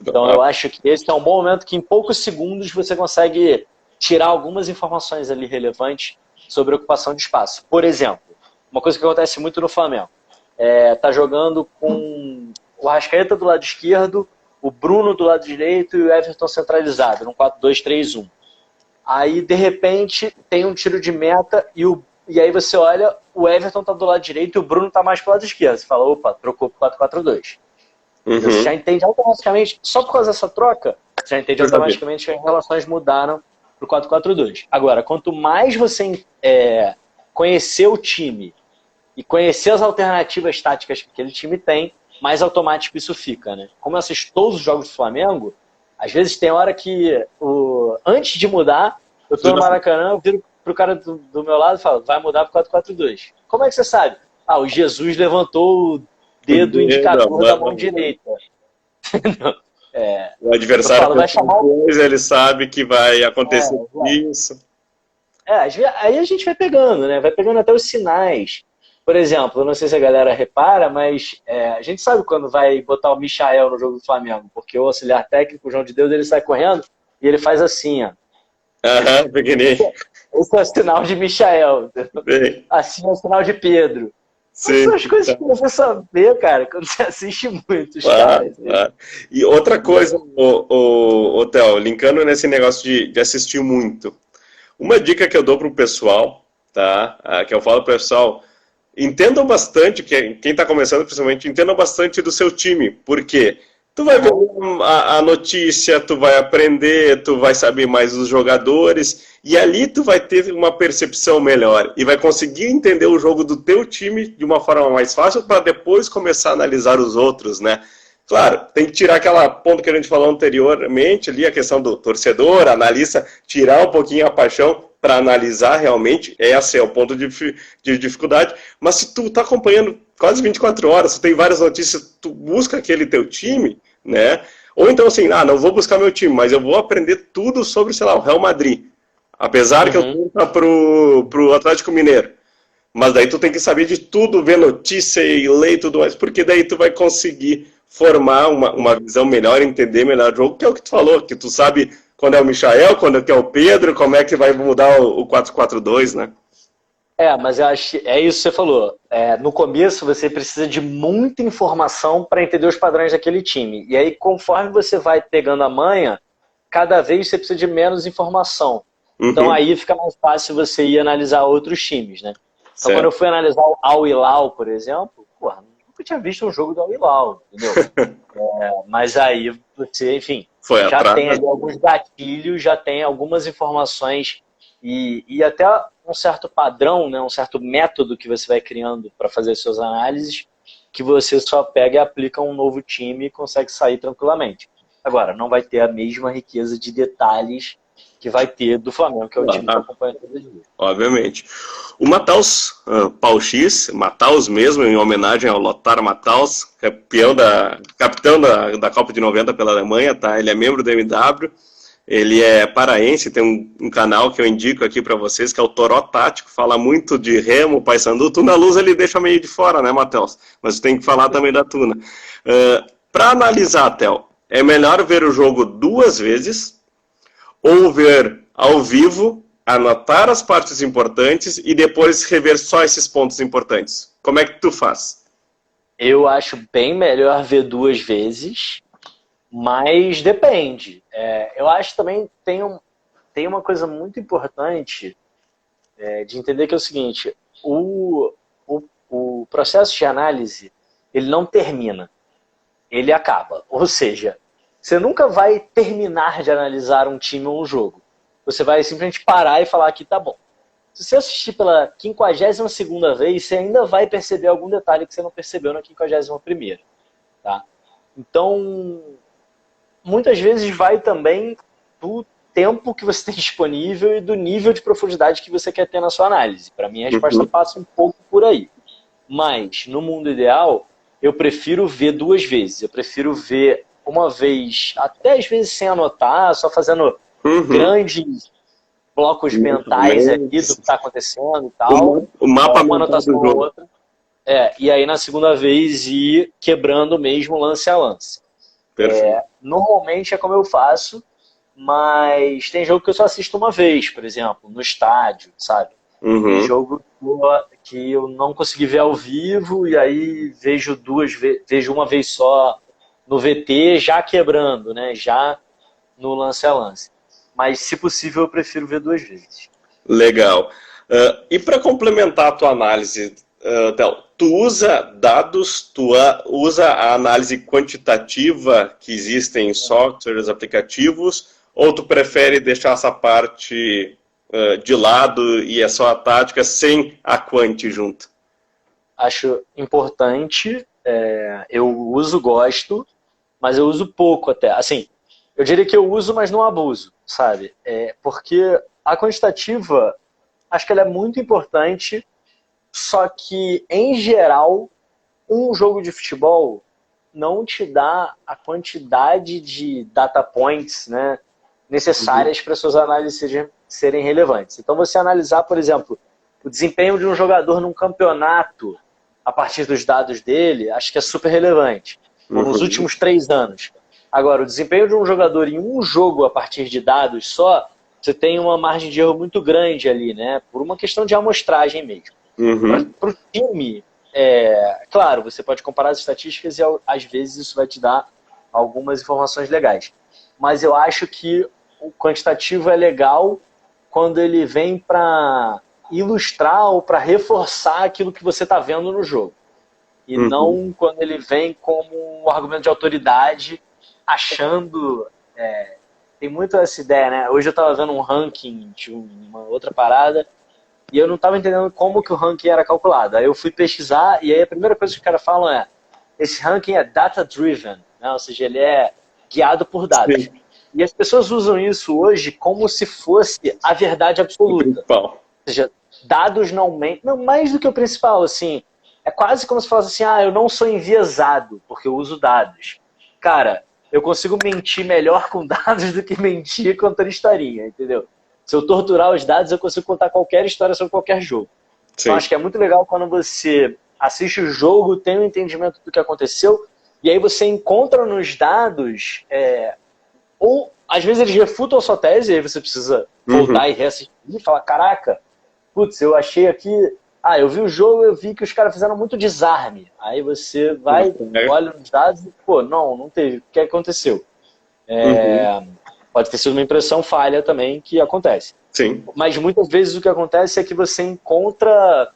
Então eu acho que esse é um bom momento que em poucos segundos você consegue tirar algumas informações ali relevantes sobre a ocupação de espaço. Por exemplo, uma coisa que acontece muito no Flamengo, tá jogando com o Arrascaeta do lado esquerdo, o Bruno do lado direito e o Everton centralizado, num 4-2-3-1. Aí, de repente, tem um tiro de meta e aí você olha, o Everton tá do lado direito e o Bruno tá mais pro lado esquerdo. Você fala, opa, trocou pro 4-4-2. Você já entende automaticamente, só por causa dessa troca, você já entende automaticamente que as relações mudaram pro 4-4-2. Agora, quanto mais você conhecer o time e conhecer as alternativas táticas que aquele time tem, mais automático isso fica, né? Como eu assisto todos os jogos do Flamengo, às vezes tem hora que, antes de mudar, eu tô no Maracanã, eu viro pro cara do meu lado e falo, vai mudar pro 4-4-2. Como é que você sabe? O Jesus levantou o dedo indicador da mão direita. O adversário vai chamar coisa, ele sabe que vai acontecer isso. Aí a gente vai pegando, né? Vai pegando até os sinais. Por exemplo, eu não sei se a galera repara, mas a gente sabe quando vai botar o Michael no jogo do Flamengo, porque o auxiliar técnico, o João de Deus, ele sai correndo e ele faz assim, ó. Pequenininho. Esse é o sinal de Michael. Assim é o sinal de Pedro. Sim, são as coisas que você só vê, cara, quando você assiste muito os caras. Claro. E outra coisa, Theo, linkando nesse negócio de assistir muito. Uma dica que eu dou pro pessoal, tá? Que eu falo pro pessoal, entendam bastante, quem está começando principalmente, entendam bastante do seu time. Por quê? Tu vai ver a notícia, tu vai aprender, tu vai saber mais dos jogadores, e ali tu vai ter uma percepção melhor, e vai conseguir entender o jogo do teu time de uma forma mais fácil, para depois começar a analisar os outros, né? Claro, tem que tirar aquela ponto que a gente falou anteriormente, ali a questão do torcedor, analista, tirar um pouquinho a paixão, para analisar realmente, esse é o ponto de dificuldade, mas se tu está acompanhando quase 24 horas, tu tem várias notícias, tu busca aquele teu time, né? Ou então assim, não vou buscar meu time, mas eu vou aprender tudo sobre, sei lá, o Real Madrid, apesar que eu torça pro Atlético Mineiro, mas daí tu tem que saber de tudo, ver notícia e ler e tudo mais, porque daí tu vai conseguir formar uma visão melhor, entender melhor o jogo, que é o que tu falou, que tu sabe quando é o Michael, quando é o Pedro, como é que vai mudar o 4-4-2, né? Mas eu acho que é isso que você falou. No começo você precisa de muita informação para entender os padrões daquele time. E aí, conforme você vai pegando a manha, cada vez você precisa de menos informação. Então aí fica mais fácil você ir analisar outros times, né? Então quando eu fui analisar o Al Hilal, por exemplo, nunca tinha visto um jogo do Al Hilal, entendeu? Mas aí você, enfim, já tem ali alguns gatilhos, já tem algumas informações e até um certo padrão, né, um certo método que você vai criando para fazer suas análises, que você só pega e aplica a um novo time e consegue sair tranquilamente. Agora, não vai ter a mesma riqueza de detalhes que vai ter do Flamengo, que é o time que acompanha todos os dias. Obviamente. O Matheus Pau X, Matheus mesmo, em homenagem ao Lothar Matthaus, capitão da Copa de 90 pela Alemanha, tá? Ele é membro do MW. Ele é paraense, tem um canal que eu indico aqui para vocês, que é o Toró Tático, fala muito de Remo, Paysandu. Tuna Luz ele deixa meio de fora, né, Matheus? Mas tem que falar também da Tuna. Para analisar, Theo, é melhor ver o jogo 2 vezes ou ver ao vivo, anotar as partes importantes e depois rever só esses pontos importantes? Como é que tu faz? Eu acho bem melhor ver 2 vezes, mas depende. Eu acho também tem uma coisa muito importante de entender que é o seguinte, o processo de análise, ele não termina, ele acaba. Ou seja, você nunca vai terminar de analisar um time ou um jogo. Você vai simplesmente parar e falar que tá bom. Se você assistir pela 52ª vez, você ainda vai perceber algum detalhe que você não percebeu na 51ª. Tá? Então, muitas vezes vai também do tempo que você tem disponível e do nível de profundidade que você quer ter na sua análise. Para mim, a resposta passa um pouco por aí. Mas, no mundo ideal, eu prefiro ver 2 vezes. Eu prefiro ver uma vez, até às vezes sem anotar, só fazendo grandes blocos mentais aqui do que está acontecendo e tal. O mapa uma anotação ou outra. E aí, na segunda vez, ir quebrando mesmo lance a lance. Normalmente é como eu faço, mas tem jogo que eu só assisto uma vez, por exemplo, no estádio, sabe? Tem jogo que eu não consegui ver ao vivo e aí vejo uma vez só no VT, já quebrando, né? Já no lance a lance. Mas, se possível, eu prefiro ver 2 vezes. Legal. E para complementar a tua análise, Theo, tu usa dados, tu usa a análise quantitativa que existe em softwares, aplicativos, ou tu prefere deixar essa parte de lado e é só a tática sem a quant junto? Acho importante, eu uso, gosto, mas eu uso pouco até. Assim, eu diria que eu uso, mas não abuso, sabe? Porque a quantitativa, acho que ela é muito importante, só que, em geral, um jogo de futebol não te dá a quantidade de data points, né, necessárias para suas análises serem relevantes. Então, você analisar, por exemplo, o desempenho de um jogador num campeonato a partir dos dados dele, acho que é super relevante. Nos últimos 3 anos. Agora, o desempenho de um jogador em um jogo a partir de dados só, você tem uma margem de erro muito grande ali, né? Por uma questão de amostragem mesmo. Para o time, claro, você pode comparar as estatísticas e às vezes isso vai te dar algumas informações legais. Mas eu acho que o quantitativo é legal quando ele vem para ilustrar ou para reforçar aquilo que você está vendo no jogo. E não quando ele vem como um argumento de autoridade, achando... tem muito essa ideia, né? Hoje eu estava vendo um ranking de uma outra parada e eu não estava entendendo como que o ranking era calculado. Aí eu fui pesquisar e aí a primeira coisa que os caras falam é esse ranking é data-driven, né? Ou seja, ele é guiado por dados. Sim. E as pessoas usam isso hoje como se fosse a verdade absoluta. Ou seja, dados não mentem. Não, mais do que o principal, assim... É quase como se falasse assim, eu não sou enviesado, porque eu uso dados. Cara, eu consigo mentir melhor com dados do que mentir contando historinha, entendeu? Se eu torturar os dados, eu consigo contar qualquer história sobre qualquer jogo. Sim. Então, acho que é muito legal quando você assiste o jogo, tem um entendimento do que aconteceu, e aí você encontra nos dados, ou às vezes eles refutam a sua tese, e aí você precisa voltar e reassistir e falar, caraca, putz, eu achei aqui... eu vi o jogo, eu vi que os caras fizeram muito desarme. Aí você vai, olha nos dados e, não teve. O que aconteceu? Pode ter sido uma impressão falha também que acontece. Sim. Mas muitas vezes o que acontece é que você encontra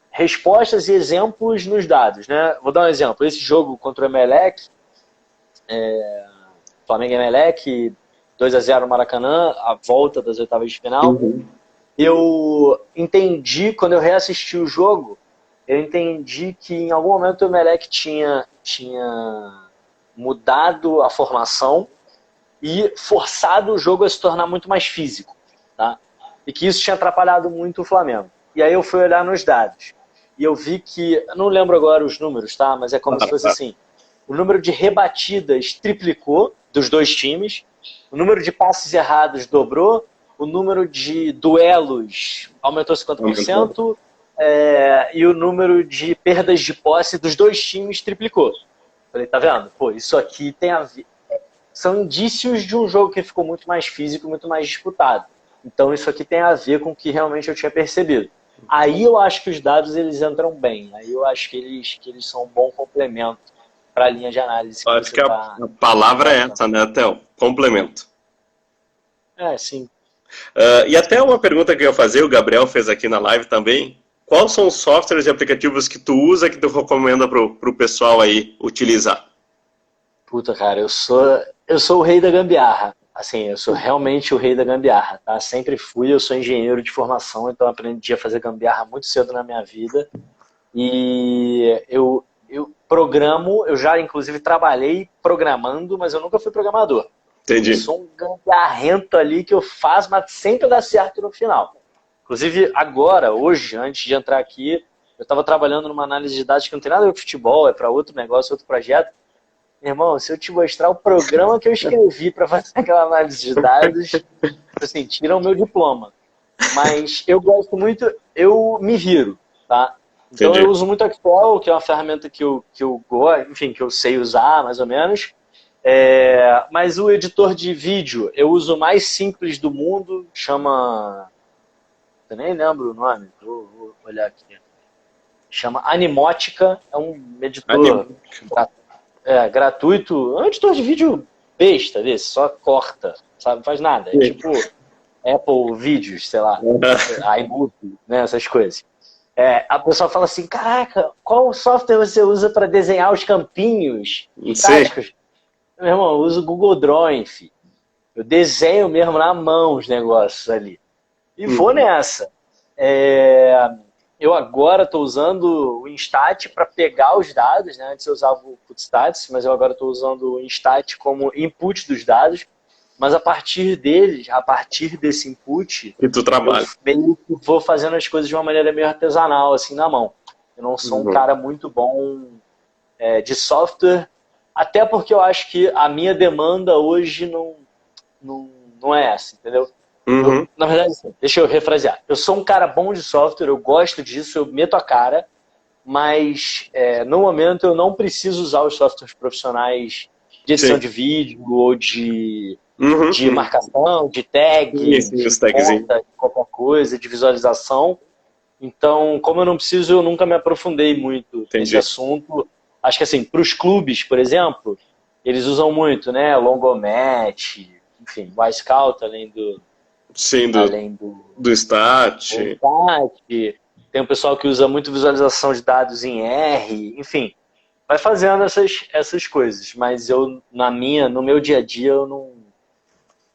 respostas e exemplos nos dados, né? Vou dar um exemplo. Esse jogo contra o Emelec, Flamengo e Emelec, 2-0 no Maracanã, a volta das oitavas de final. Eu entendi, quando eu reassisti o jogo, eu entendi que em algum momento o Emelec tinha mudado a formação e forçado o jogo a se tornar muito mais físico, tá? E que isso tinha atrapalhado muito o Flamengo. E aí eu fui olhar nos dados. E eu vi que, eu não lembro agora os números, tá? Mas é como se fosse assim, o número de rebatidas triplicou dos 2 times, O número de passes errados dobrou, o número de duelos aumentou 50%, e o número de perdas de posse dos dois times triplicou. Falei, tá vendo? Pô, isso aqui tem a ver. São indícios de um jogo que ficou muito mais físico, muito mais disputado. Então isso aqui tem a ver com o que realmente eu tinha percebido. Aí eu acho que os dados eles entram bem. Aí eu acho que eles são um bom complemento para a linha de análise. Acho que a palavra é essa, né, Theo? Complemento. Sim. E até uma pergunta que eu ia fazer, o Gabriel fez aqui na live também. Quais são os softwares e aplicativos que tu usa que tu recomenda pro pessoal aí utilizar? Puta, cara, eu sou o rei da gambiarra. Assim, eu sou realmente o rei da gambiarra, tá? Sempre fui, eu sou engenheiro de formação, então aprendi a fazer gambiarra muito cedo na minha vida. E eu programo, eu já inclusive trabalhei programando, mas eu nunca fui programador. Entendi. Eu sou um gambiarrento ali que eu faço, mas sempre dá certo no final. Inclusive, agora, hoje, antes de entrar aqui, eu estava trabalhando numa análise de dados que não tem nada a ver com futebol, é para outro negócio, outro projeto. Meu irmão, se eu te mostrar o programa que eu escrevi para fazer aquela análise de dados, assim, tiram o meu diploma. Mas eu gosto muito, eu me viro, tá? Então Entendi. eu uso muito Excel, que é uma ferramenta que eu gosto, enfim, que eu sei usar, mais ou menos. Mas o editor de vídeo, eu uso o mais simples do mundo, chama... Eu nem lembro o nome, vou olhar aqui. Chama Animotica, é um editor gratuito, é um editor de vídeo besta desse, só corta, sabe, não faz nada. É tipo Apple Vídeos, sei lá, iMovie, né, essas coisas. A pessoa fala assim, caraca, qual software você usa para desenhar os campinhos táticos? Meu irmão, eu uso o Google Drawing, filho. Eu desenho mesmo na mão os negócios ali. E vou nessa. Eu agora estou usando o Instat para pegar os dados, né? Antes eu usava o Footstats, mas eu agora estou usando o Instat como input dos dados. Mas a partir desse input, E tu trabalha. eu vou fazendo as coisas de uma maneira meio artesanal, assim, na mão. Eu não sou um cara muito bom de software, até porque eu acho que a minha demanda hoje não é essa, entendeu? Na verdade, assim, deixa eu refrasear. Eu sou um cara bom de software, eu gosto disso, eu meto a cara, mas no momento eu não preciso usar os softwares profissionais de edição de vídeo ou de marcação, de tag, de conta, de qualquer coisa, de visualização. Então, como eu não preciso, eu nunca me aprofundei muito nesse assunto. Acho que assim, para os clubes, por exemplo, eles usam muito, né? Longomat, enfim, o iScout, além do Stat. Tem um pessoal que usa muito visualização de dados em R, enfim, vai fazendo essas coisas. Mas eu, no meu dia a dia, eu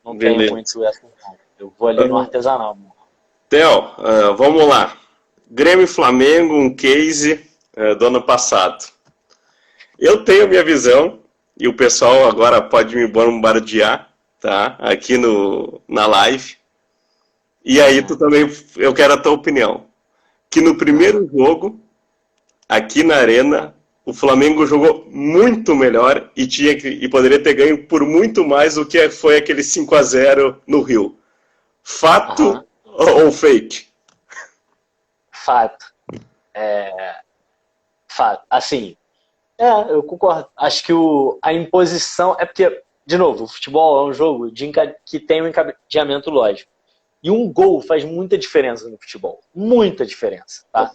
não tenho muito essa. Eu vou ali no artesanal. Theo, vamos lá. Grêmio e Flamengo, um case do ano passado. Eu tenho minha visão, e o pessoal agora pode me bombardear, tá? Aqui na live. E aí tu também, eu quero a tua opinião. Que no primeiro jogo, aqui na Arena, o Flamengo jogou muito melhor e poderia ter ganho por muito mais do que foi aquele 5-0 no Rio. Fato ou fake? Fato. Fato. Assim, eu concordo. Acho que a imposição... É porque, de novo, o futebol é um jogo que tem um encadeamento lógico. E um gol faz muita diferença no futebol. Muita diferença, tá?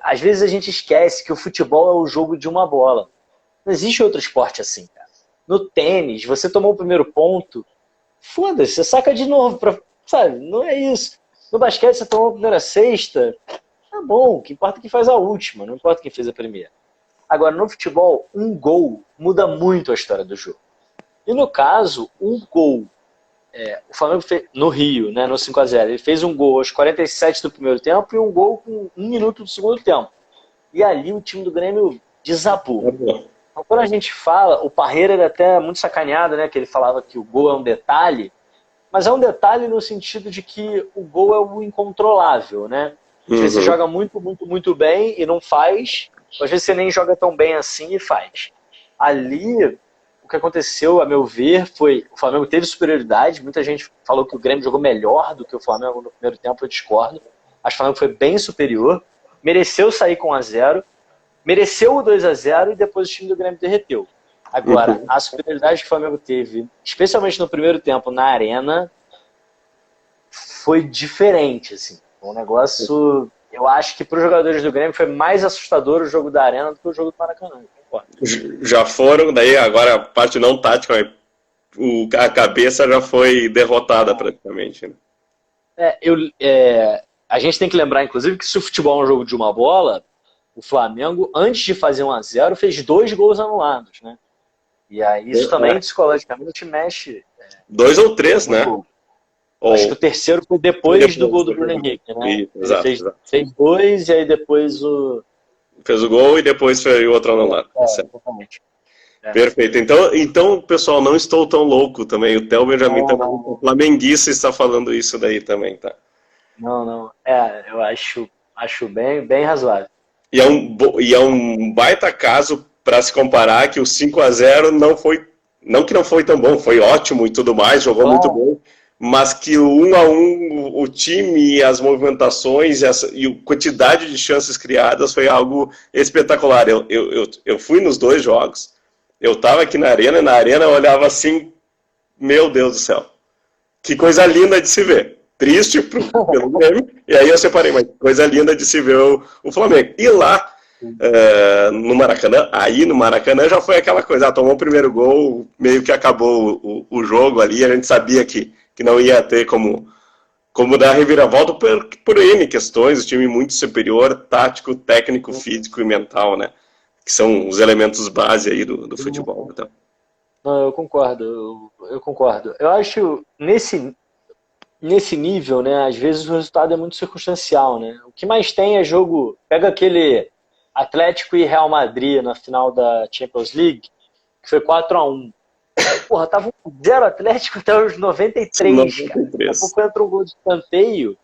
Às vezes a gente esquece que o futebol é o jogo de uma bola. Não existe outro esporte assim, cara. No tênis, você tomou o primeiro ponto, foda-se, você saca de novo. Sabe? Não é isso. No basquete, você tomou a primeira cesta, tá bom. O que importa é quem faz a última, não importa quem fez a primeira. Agora, no futebol, um gol muda muito a história do jogo. E no caso, um gol... o Flamengo fez, no Rio, né, no 5-0, ele fez um gol aos 47 do primeiro tempo e um gol com 1 minuto do segundo tempo. E ali o time do Grêmio desabou. Então, quando a gente fala, o Parreira era até muito sacaneado, né, que ele falava que o gol é um detalhe, mas é um detalhe no sentido de que o gol é o incontrolável, né? Às vezes você joga muito, muito, muito bem e não faz, às vezes você nem joga tão bem assim e faz. Ali, o que aconteceu, a meu ver, foi o Flamengo teve superioridade. Muita gente falou que o Grêmio jogou melhor do que o Flamengo no primeiro tempo, eu discordo. Acho que o Flamengo foi bem superior, mereceu sair com 1-0, mereceu o 2-0 e depois o time do Grêmio derreteu. Agora, a superioridade que o Flamengo teve, especialmente no primeiro tempo na Arena, foi diferente, assim. Um negócio, eu acho que para os jogadores do Grêmio foi mais assustador o jogo da Arena do que o jogo do Maracanã. Já foram, daí agora a parte não tática, a cabeça já foi derrotada praticamente. Né? A gente tem que lembrar, inclusive, que se o futebol é um jogo de uma bola, o Flamengo, antes de fazer 1-0, fez 2 gols anulados, né? E aí isso também, psicologicamente, te mexe. 2 ou 3, né? Acho que o terceiro foi depois do gol do Bruno Henrique, né? Isso, exato, fez 2 e aí depois o... Fez o gol e depois foi o outro anulado. Exatamente. Perfeito. Então, pessoal, não estou tão louco também. O Theo Benjamin também, flamenguista, está falando isso daí também, tá? Não. Eu acho bem razoável. E é um baita caso para se comparar que o 5-0 não foi... Não que não foi tão bom, foi ótimo e tudo mais, jogou muito bem, mas que o 1-1, o time, as movimentações e a quantidade de chances criadas foi algo espetacular. Eu fui nos 2 jogos, eu estava aqui na arena eu olhava assim, meu Deus do céu, que coisa linda de se ver. Triste pelo Grêmio, e aí eu separei, mas coisa linda de se ver o Flamengo. E lá, no Maracanã já foi aquela coisa, tomou o primeiro gol, meio que acabou o jogo ali, a gente sabia que não ia ter como dar reviravolta por N questões, o time muito superior, tático, técnico, físico e mental, né? Que são os elementos base aí do futebol. Então. Não, eu concordo. Eu acho, nesse nível, né, às vezes o resultado é muito circunstancial, né? O que mais tem é jogo... Pega aquele Atlético e Real Madrid na final da Champions League, que foi 4-1. Porra, tava 0 Atlético até os 93, cara. Daqui a pouco entra um gol de escanteio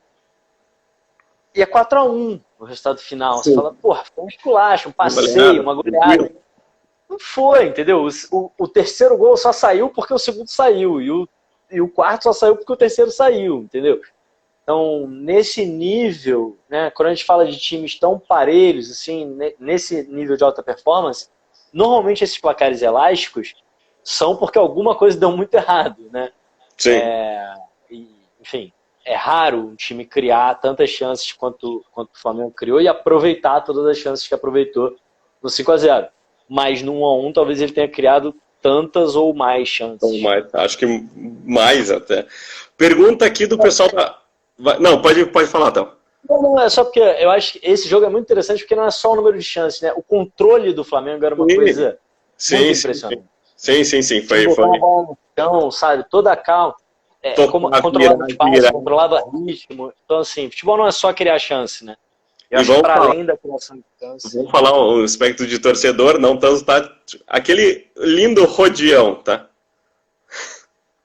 e é 4-1 o resultado final. Sim. Você fala, porra, foi um esculacho, um passeio, uma goleada. Não foi, entendeu? O terceiro gol só saiu porque o segundo saiu e o quarto só saiu porque o terceiro saiu, entendeu? Então, nesse nível, né, quando a gente fala de times tão parelhos, assim, nesse nível de alta performance, normalmente esses placares elásticos são porque alguma coisa deu muito errado, né? Sim. Enfim, é raro um time criar tantas chances quanto o Flamengo criou e aproveitar todas as chances que aproveitou no 5-0. Mas no 1-1 talvez ele tenha criado tantas ou mais chances. Ou mais, acho que mais até. Pergunta aqui do pessoal da... Não, pode falar, então. Não, é só porque eu acho que esse jogo é muito interessante porque não é só o número de chances, né? O controle do Flamengo era uma coisa muito impressionante. Sim, foi. Então, sabe, toda a calma. Controlava espaço, controlava ritmo. Então, assim, futebol não é só criar chance, né? Eu acho que para além da criação de chance. Vamos falar um aspecto de torcedor, não tanto, tá? Aquele lindo rodeão, tá?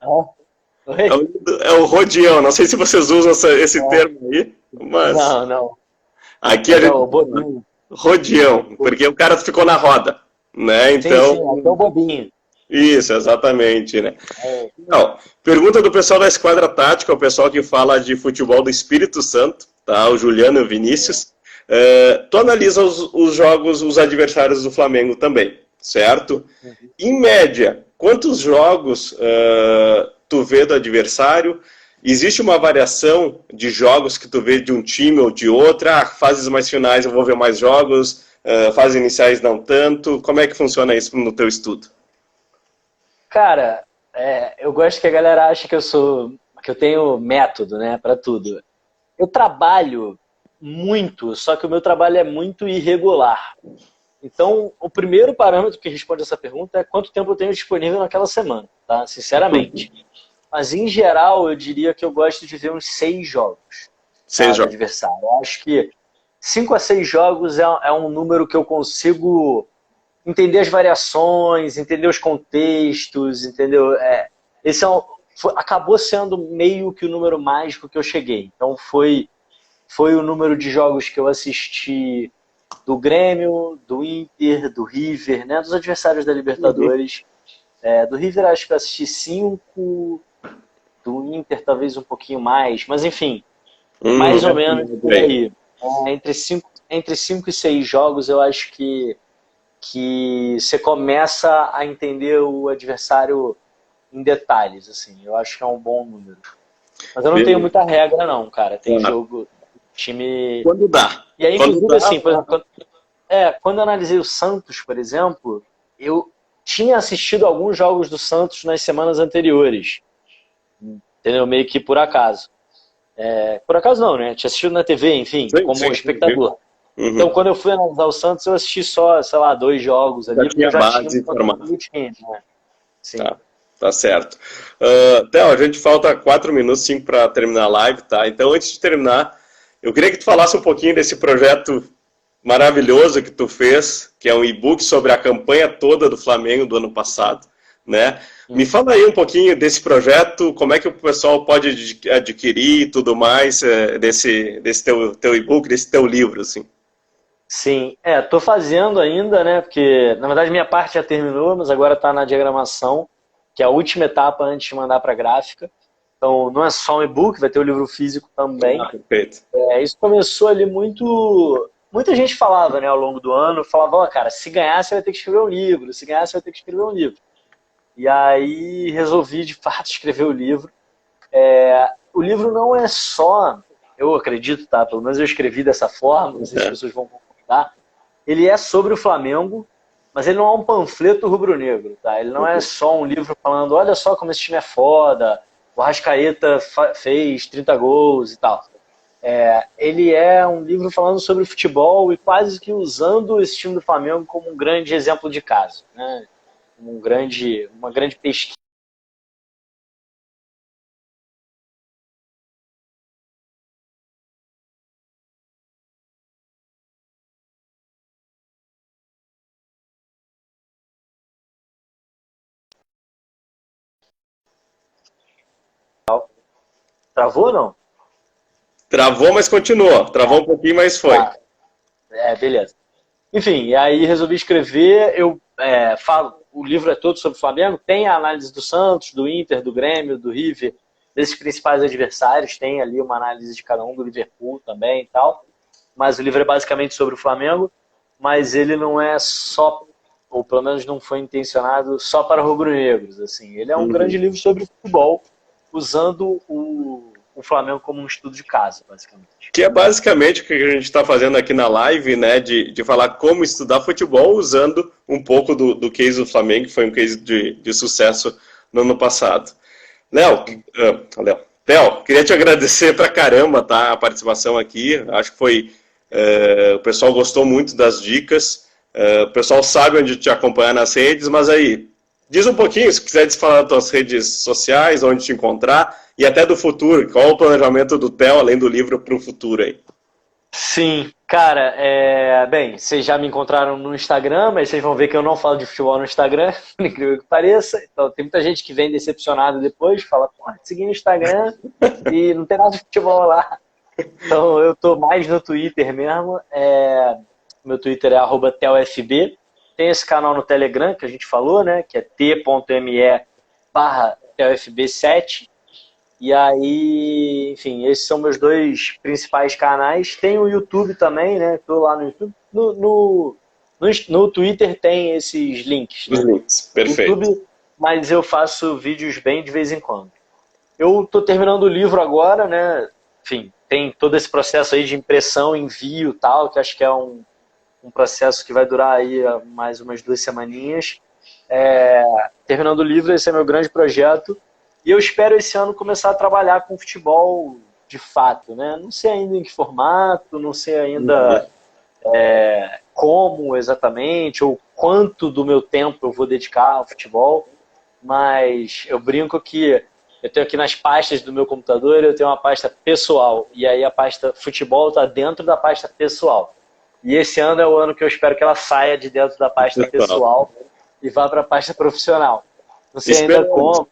É o rodeão, não sei se vocês usam esse termo aí, mas... Não. Aqui a gente... Rodeão, porque o cara ficou na roda, né? Então... Sim, é o bobinho. Isso, exatamente, né? Não, pergunta do pessoal da Esquadra Tática, o pessoal que fala de futebol do Espírito Santo, tá? O Juliano e o Vinícius. Tu analisa os jogos, os adversários do Flamengo também, certo? Em média, quantos jogos tu vê do adversário? Existe uma variação de jogos que tu vê de um time ou de outro? Fases mais finais eu vou ver mais jogos, fases iniciais não tanto. Como é que funciona isso no teu estudo? Cara, eu gosto que a galera acha que eu tenho método, né, para tudo. Eu trabalho muito, só que o meu trabalho é muito irregular. Então, o primeiro parâmetro que responde essa pergunta é quanto tempo eu tenho disponível naquela semana, tá? Sinceramente. Mas, em geral, eu diria que eu gosto de ver uns 6 jogos. 6 jogos. Adversário. Eu acho que 5 a 6 jogos é um número que eu consigo entender as variações, entender os contextos, entendeu? Esse acabou sendo meio que o número mágico que eu cheguei. Então, foi o número de jogos que eu assisti do Grêmio, do Inter, do River, né, dos adversários da Libertadores. Do River acho que eu assisti 5, do Inter talvez um pouquinho mais, mas enfim, mais ou menos por aí. Entre 5 e 6 jogos eu acho que você começa a entender o adversário em detalhes, assim. Eu acho que é um bom número. Mas eu não tenho muita regra, não, cara. Tem jogo, time... Quando dá. E aí, inclusive, assim, por exemplo, quando eu analisei o Santos, por exemplo, eu tinha assistido alguns jogos do Santos nas semanas anteriores. Entendeu? Meio que por acaso. Por acaso não, né? Tinha assistido na TV, enfim, como espectador. Então, quando eu fui analisar o Santos, eu assisti só, sei lá, 2 jogos ali, porque eu já tinha um time, né? Sim. Tá certo. Theo, a gente falta 4 minutos, 5 para terminar a live, tá? Então, antes de terminar, eu queria que tu falasse um pouquinho desse projeto maravilhoso que tu fez, que é um e-book sobre a campanha toda do Flamengo do ano passado, né? Me fala aí um pouquinho desse projeto, como é que o pessoal pode adquirir e tudo mais desse teu e-book, desse teu livro, assim. Sim, tô fazendo ainda, né? Porque, na verdade, minha parte já terminou, mas agora está na diagramação, que é a última etapa antes de mandar para a gráfica. Então, não é só um e-book, vai ter o livro físico também. Perfeito. Isso começou ali muito... Muita gente falava, né, ao longo do ano, falava, cara, se ganhar você vai ter que escrever um livro, se ganhar você vai ter que escrever um livro. E aí resolvi, de fato, escrever o livro. O livro não é só... Eu acredito, tá? Pelo menos eu escrevi dessa forma, não sei se as pessoas vão concordar. Ele é sobre o Flamengo, mas ele não é um panfleto rubro-negro, tá? Ele não é só um livro falando, olha só como esse time é foda, o Arrascaeta fez 30 gols e tal. Ele é um livro falando sobre o futebol e quase que usando esse time do Flamengo como um grande exemplo de caso, né? Uma grande pesquisa. Travou ou não? Travou, mas continuou. Travou um pouquinho, mas foi. Beleza. Enfim, e aí resolvi escrever, o livro é todo sobre o Flamengo, tem a análise do Santos, do Inter, do Grêmio, do River, desses principais adversários, tem ali uma análise de cada um, do Liverpool também e tal, mas o livro é basicamente sobre o Flamengo, mas ele não é só, ou pelo menos não foi intencionado só para rubro-negros, assim, ele é um grande livro sobre futebol, usando o Flamengo como um estudo de caso, basicamente. Que é basicamente o que a gente está fazendo aqui na live, né, de falar como estudar futebol usando um pouco do case do Flamengo, que foi um case de sucesso no ano passado. Theo, queria te agradecer pra caramba, tá, a participação aqui. Acho que foi... o pessoal gostou muito das dicas. O pessoal sabe onde te acompanhar nas redes, mas aí, diz um pouquinho, se quiser falar das tuas redes sociais, onde te encontrar, e até do futuro, qual é o planejamento do Theo, além do livro, para o futuro aí? Sim, cara, bem, vocês já me encontraram no Instagram, mas vocês vão ver que eu não falo de futebol no Instagram, por incrível que pareça. Então tem muita gente que vem decepcionada depois, fala, pô, te segui no Instagram e não tem nada de futebol lá. Então eu tô mais no Twitter mesmo, meu Twitter é @TheoFB. Tem esse canal no Telegram que a gente falou, né, que é t.me/TheoFB7. E aí, enfim, esses são meus 2 principais canais. Tem o YouTube também, né? Tô lá no YouTube. No Twitter tem esses links, né? Os links, perfeito. YouTube, mas eu faço vídeos bem de vez em quando. Eu tô terminando o livro agora, né? Enfim, tem todo esse processo aí de impressão, envio e tal, que acho que é um processo que vai durar aí mais umas 2 semaninhas. Terminando o livro, esse é meu grande projeto. E eu espero esse ano começar a trabalhar com futebol de fato, né? Não sei ainda em que formato, não sei ainda como exatamente, ou quanto do meu tempo eu vou dedicar ao futebol, mas eu brinco que eu tenho aqui nas pastas do meu computador, eu tenho uma pasta pessoal, e aí a pasta futebol está dentro da pasta pessoal. E esse ano é o ano que eu espero que ela saia de dentro da pasta pessoal e vá para a pasta profissional. Não sei ainda como,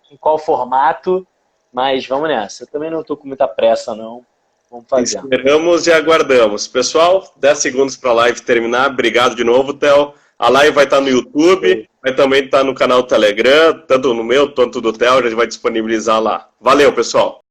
em qual formato, mas vamos nessa. Eu também não estou com muita pressa, não. Vamos fazer. Esperamos e aguardamos. Pessoal, 10 segundos para a live terminar. Obrigado de novo, Theo. A live vai estar no YouTube, vai também estar no canal do Telegram, tanto no meu, quanto do Theo, a gente vai disponibilizar lá. Valeu, pessoal!